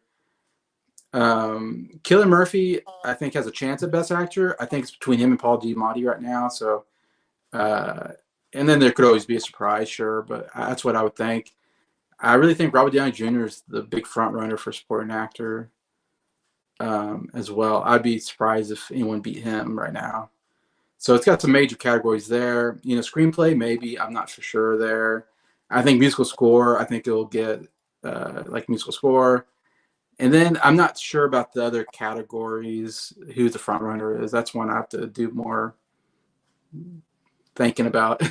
Cillian Murphy, I think, has a chance at Best Actor. I think it's between him and Paul Giamatti right now. So, and then there could always be a surprise, sure, but that's what I would think. I really think Robert Downey Jr. is the big front runner for supporting actor as well. I'd be surprised if anyone beat him right now. So it's got some major categories there. You know, screenplay, maybe. I'm not for sure there. I think musical score, I think it'll get like musical score. And then I'm not sure about the other categories, who the front runner is. That's one I have to do more thinking about,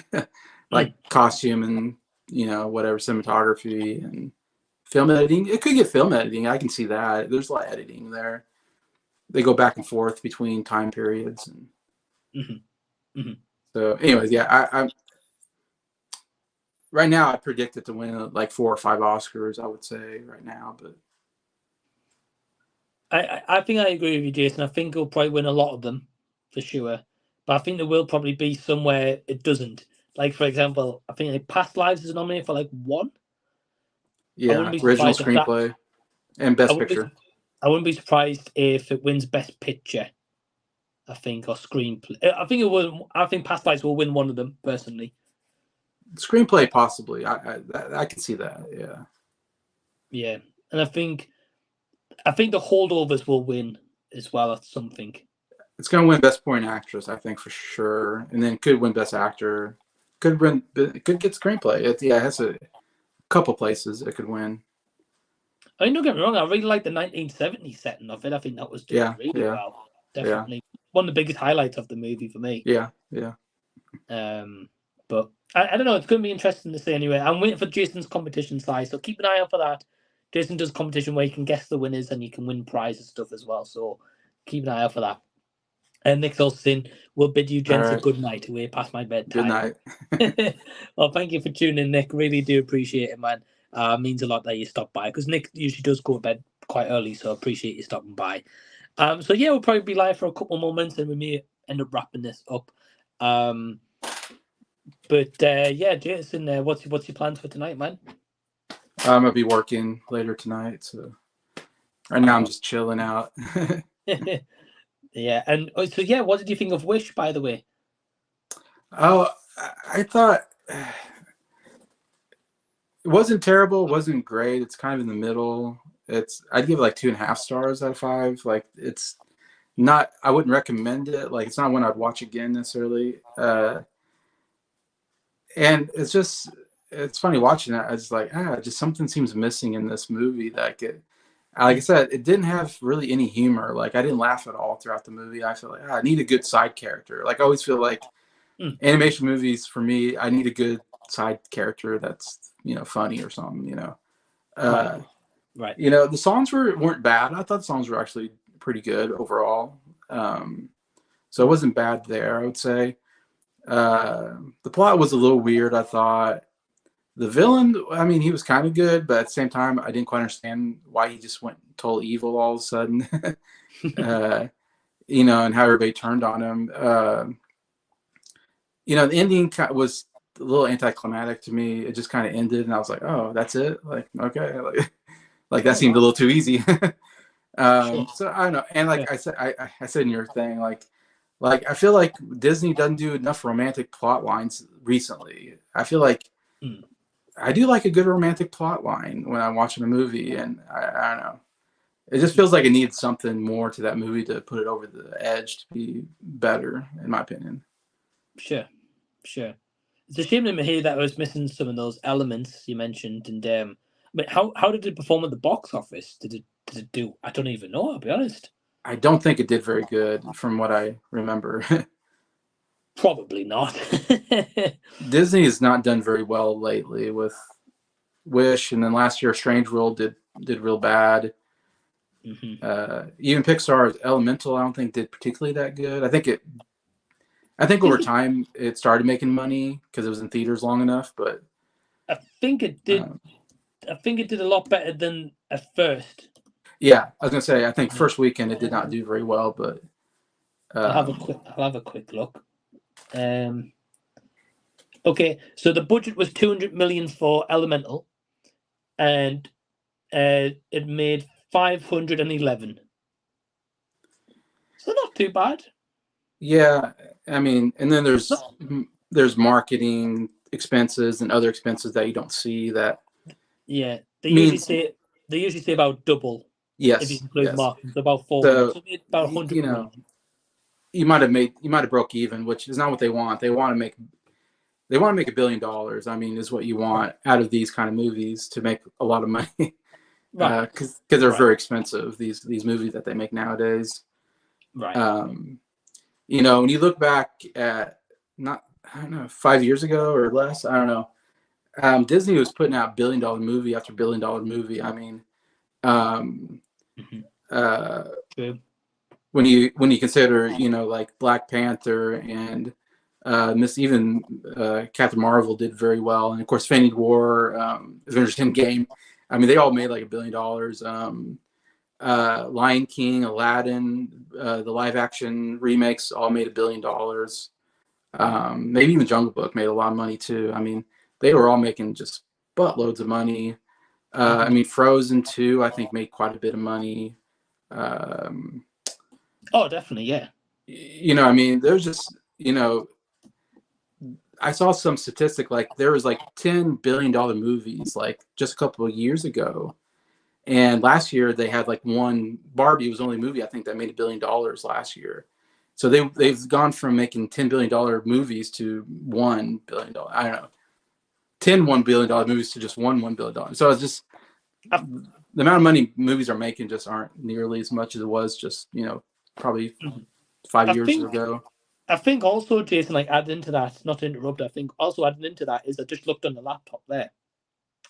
like costume and, you know, whatever, cinematography and film editing. It could get film editing. I can see that. There's a lot of editing there. They go back and forth between time periods. And Mm-hmm. Mm-hmm. so, anyways, yeah, I'm right now I predict it to win like 4 or 5 Oscars, I would say right now, but I think I agree with you, Jason. I think he'll probably win a lot of them for sure, but I think there will probably be somewhere it doesn't. Like for example, I think like Past Lives is nominated for like 1. I yeah, wouldn't be original surprised if that. screenplay and I best wouldn't be. picture. I wouldn't be surprised if it wins Best Picture. I think or screenplay. I think it will. I think Past Lives will win one of them personally. Screenplay possibly. I can see that. Yeah. Yeah, and I think the Holdovers will win as well at something. It's going to win Best Supporting Actress, I think, for sure, and then could win Best Actor. Could get screenplay. It has a couple places it could win. I mean, don't get me wrong. I really like the 1970s setting of it. I think that was done really Yeah, well. Definitely one of the biggest highlights of the movie for me. yeah. But I don't know. It's going to be interesting to see anyway. I'm waiting for Jason's competition side, so keep an eye out for that. Jason does competition where you can guess the winners and you can win prizes stuff as well. So keep an eye out for that. And Nick Olsen will bid you gents a good night. Way past my bedtime. Good night. Well, thank you for tuning in, Nick. Really do appreciate it, man. Means a lot that you stopped by because Nick usually does go to bed quite early, so I appreciate you stopping by. So yeah, we'll probably be live for a couple more months, and we may end up wrapping this up. But yeah, Jason, what's your plans for tonight, man? I'm gonna be working later tonight, so right now I'm just chilling out. Yeah, and so yeah, what did you think of Wish, by the way? Oh, I thought it wasn't terrible, it wasn't great. It's kind of in the middle. I'd give it like 2.5 stars out of 5. Like it's not. I wouldn't recommend it. Like it's not one I'd watch again necessarily. And it's funny watching it. I was like, just something seems missing in this movie that could. Like I said, it didn't have really any humor. Like I didn't laugh at all throughout the movie. I feel like I need a good side character. Like I always feel like animation movies for me, I need a good side character that's funny or something. Right. The songs weren't bad. I thought the songs were actually pretty good overall. So it wasn't bad there, I would say. The plot was a little weird, I thought. The villain, I mean, he was kind of good, but at the same time, I didn't quite understand why he just went total evil all of a sudden. And how everybody turned on him. The ending was a little anticlimactic to me. It just kind of ended, and I was like, "Oh, that's it." Like, okay, like that seemed a little too easy. So I don't know. And like I said in your thing, like I feel like Disney doesn't do enough romantic plot lines recently. I feel like I do like a good romantic plot line when I'm watching a movie, and I don't know. It just feels like it needs something more to that movie to put it over the edge to be better, in my opinion. Sure. It's a shame to hear that I was missing some of those elements you mentioned, and But how did it perform at the box office? Did it do? I don't even know. I'll be honest. I don't think it did very good from what I remember. Probably not. Disney has not done very well lately with Wish, and then last year Strange World did real bad. Even Pixar's Elemental, I don't think did particularly that good. I think over time it started making money because it was in theaters long enough, but I think it did. I think it did a lot better than at first. Yeah, I was gonna say I think first weekend it did not do very well, but I'll have a quick look. Okay, so the budget was 200 million for Elemental, and it made 511. So not too bad. Yeah, I mean, and then there's marketing expenses and other expenses that you don't see that. Yeah, they means, usually say about double. Yes, if you include yes. marketing, so about 400. So about 100 you know, you might have broke even, which is not what they want. They want to make $1 billion. I mean, is what you want out of these kind of movies, to make a lot of money. Right. Because they're very expensive, these movies that they make nowadays. Right. You know, when you look back at, I don't know, 5 years ago or less, I don't know. Disney was putting out billion-dollar movie after billion-dollar movie. I mean, True. When you consider, you know, like Black Panther and Captain Marvel did very well, and of course Infinity War, Avengers Endgame. I mean, they all made like $1 billion. Lion King, Aladdin, the live action remakes all made $1 billion. Maybe even Jungle Book made a lot of money too. I mean, they were all making just buttloads of money. I mean, Frozen 2, I think, made quite a bit of money. Oh, definitely, yeah. You know, I mean, there's just, you know, I saw some statistic like there was like $10 billion movies like just a couple of years ago. And last year they had like one. Barbie was the only movie I think that made $1 billion last year. So they've gone from making $10 billion movies to $1 billion. I don't know, 10 $1 billion movies to just $1 billion. So it's just the amount of money movies are making just aren't nearly as much as it was just, you know, probably 5 years ago. I think also, Jason, like adding into that, not to interrupt, I think also adding into that is I just looked on the laptop there.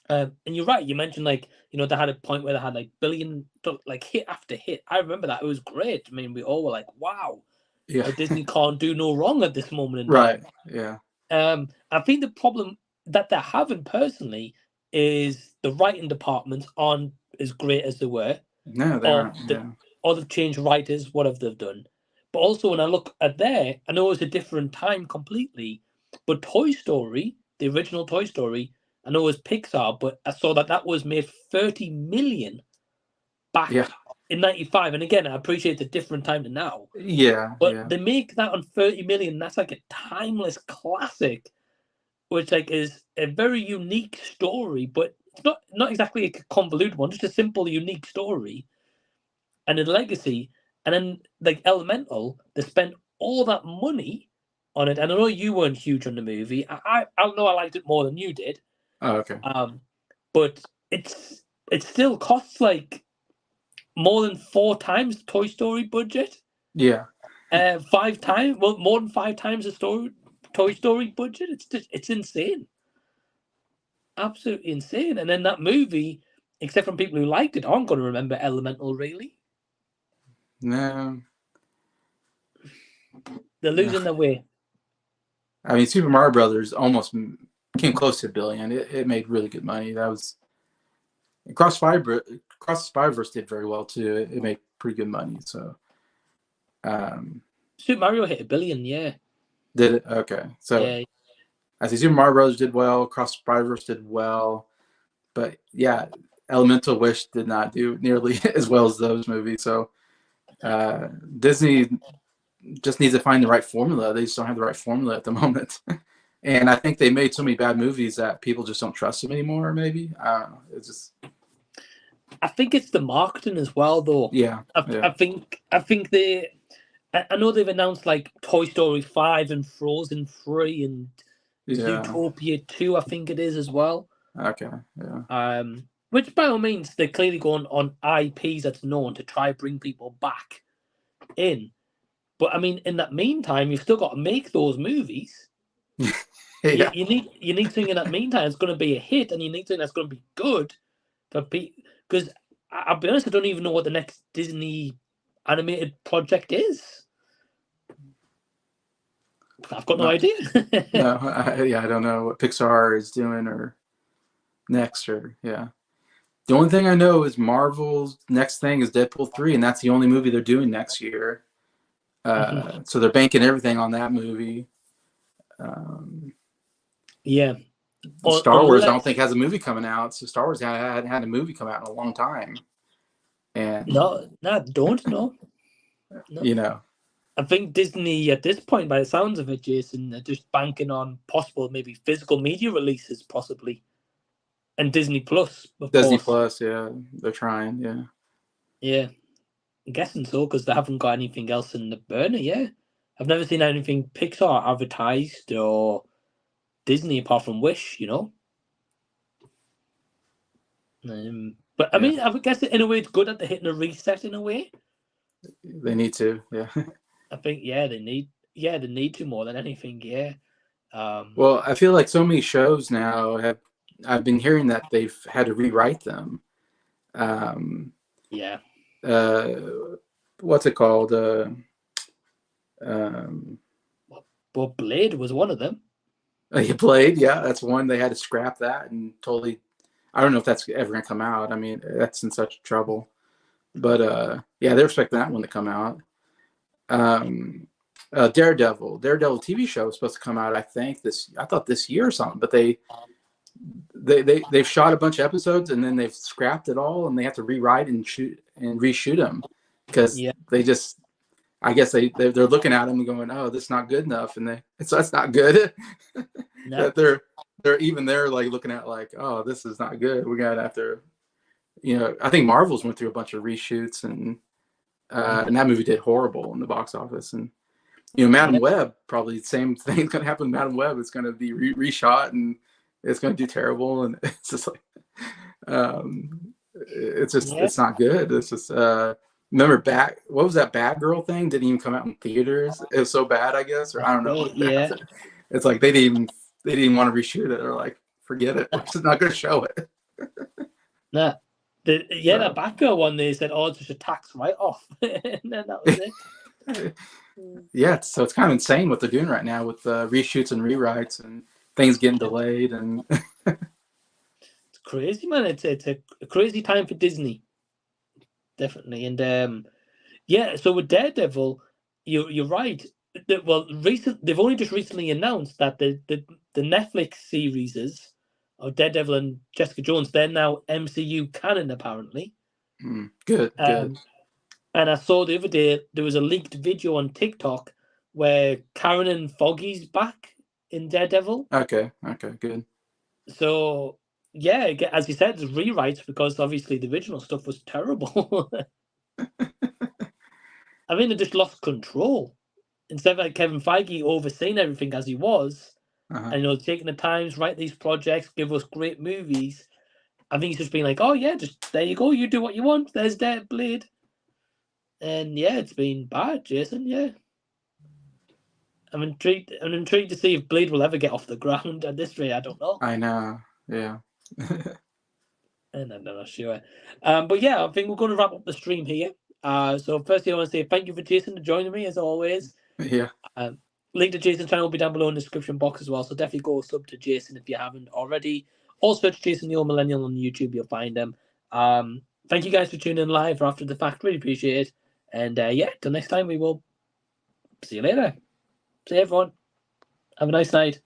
And you're right. You mentioned like, you know, they had a point where they had like billion, like hit after hit. I remember that. It was great. I mean, we all were like, wow, Yeah. Disney can't do no wrong at this moment in Right. time. Yeah. I think the problem that they're having personally is the writing departments aren't as great as they were. No, they aren't. Or they've changed writers, what have they done? But also when I look at there, I know it's a different time completely, but Toy Story, the original Toy Story, I know it was Pixar, but I saw that was made 30 million back in 95. And again, I appreciate the different time to now. Yeah. But they make that on 30 million. That's like a timeless classic, which like is a very unique story, but it's not exactly a convoluted one, just a simple, unique story and a legacy. And then like Elemental, they spent all that money on it. And I know you weren't huge on the movie. I know I liked it more than you did. Oh, okay. But it still costs like more than 4 times Toy Story budget. Yeah. 5 times, well, more than 5 times the Toy Story budget. It's insane. Absolutely insane. And then that movie, except from people who liked it, aren't going to remember Elemental really. No. They're losing their way. I mean, Super Mario Brothers almost came close to $1 billion. It made really good money. That was Cross Spider-Verse did very well too. It made pretty good money. So Super Mario hit $1 billion, yeah. Did it? Okay. So yeah. I see Super Mario Brothers did well, Cross Spider-Verse did well, but yeah, Elemental Wish did not do nearly as well as those movies. So Disney just needs to find the right formula. They just don't have the right formula at the moment. And I think they made so many bad movies that people just don't trust them anymore, maybe. I don't know. It's just... I think it's the marketing as well, though. Yeah. I think they... I know they've announced like Toy Story 5 and Frozen 3 and Zootopia 2, I think it is as well. Okay, yeah. Which by all means, they're clearly going on IPs that's known to try bring people back in. But I mean, in that meantime, you've still got to make those movies. Yeah. You need something in that meantime that's going to be a hit, and you need something that's going to be good for people. Because I'll be honest, I don't even know what the next Disney animated project is. I've got no idea. No, I don't know what Pixar is doing or next, or yeah. The only thing I know is Marvel's next thing is Deadpool 3, and that's the only movie they're doing next year. So they're banking everything on that movie. Yeah. Star Wars, I don't think has a movie coming out. So Star Wars hadn't had a movie come out in a long time. And don't know. No. You know, I think Disney at this point, by the sounds of it, Jason, are just banking on possible maybe physical media releases, possibly, and Disney Plus. Disney Plus, yeah, they're trying, yeah. Yeah, I'm guessing so because they haven't got anything else in the burner. Yeah, I've never seen anything Pixar advertised or Disney apart from Wish. But I mean, I would guess in a way it's good that they're hitting a reset in a way. They need to, yeah. I think they need to more than anything, yeah. Well, I feel like so many shows now I've been hearing that they've had to rewrite them. Yeah. What's it called? Well, Blade was one of them. Blade, yeah, that's one. They had to scrap that and totally. I don't know if that's ever gonna come out. I mean, that's in such trouble. But yeah, they're expecting that one to come out. Daredevil TV show was supposed to come out. I thought this year or something, but they've shot a bunch of episodes and then they've scrapped it all and they have to rewrite and reshoot them because they just. I guess they're looking at them and going, "Oh, this is not good enough," and that's not good. No. That they're like looking at like, "Oh, this is not good. We got after." I think Marvel's went through a bunch of reshoots and that movie did horrible in the box office. And Madam Web, probably the same thing's gonna happen to Madam Web. It's gonna be reshot and it's gonna do terrible. And it's just like, it's not good. It's just. Remember what was that Bad Girl thing? Didn't even come out in theaters. It was so bad, I guess, or I don't know. Yeah. It's like they didn't even want to reshoot it. They're like, forget it. We're just not going to show it. Nah. The Bad Girl one, they said, "Oh, it's just a tax write-off," and then that was it. Yeah, so it's kind of insane what they're doing right now with reshoots and rewrites and things getting delayed and. It's crazy, man. It's a crazy time for Disney. Definitely, and so with Daredevil, you're right. They've only just recently announced that the Netflix series of Daredevil and Jessica Jones, they're now MCU canon apparently. Good. And I saw the other day there was a leaked video on TikTok where Karen and Foggy's back in Daredevil. Okay, good. So. Yeah, as you said, there's rewrites because obviously the original stuff was terrible. I mean, they just lost control. Instead of like Kevin Feige overseeing everything as he was, and taking the time to write these projects, give us great movies. I think he's just been like, "Oh yeah, just there you go, you do what you want." There's that Blade, and it's been bad, Jason. Yeah, I'm intrigued to see if Blade will ever get off the ground. At this rate, I don't know. I know. Yeah. And I'm not sure. But yeah, I think we're going to wrap up the stream here. So firstly, I want to say thank you for Jason for joining me as always. Yeah. Link to Jason's channel will be down below in the description box as well. So definitely go sub to Jason if you haven't already. Or search Jason the Old Millennial on YouTube, you'll find him. Thank you guys for tuning in live or after the fact. Really appreciate it. And till next time, we will see you later. See you, everyone. Have a nice night.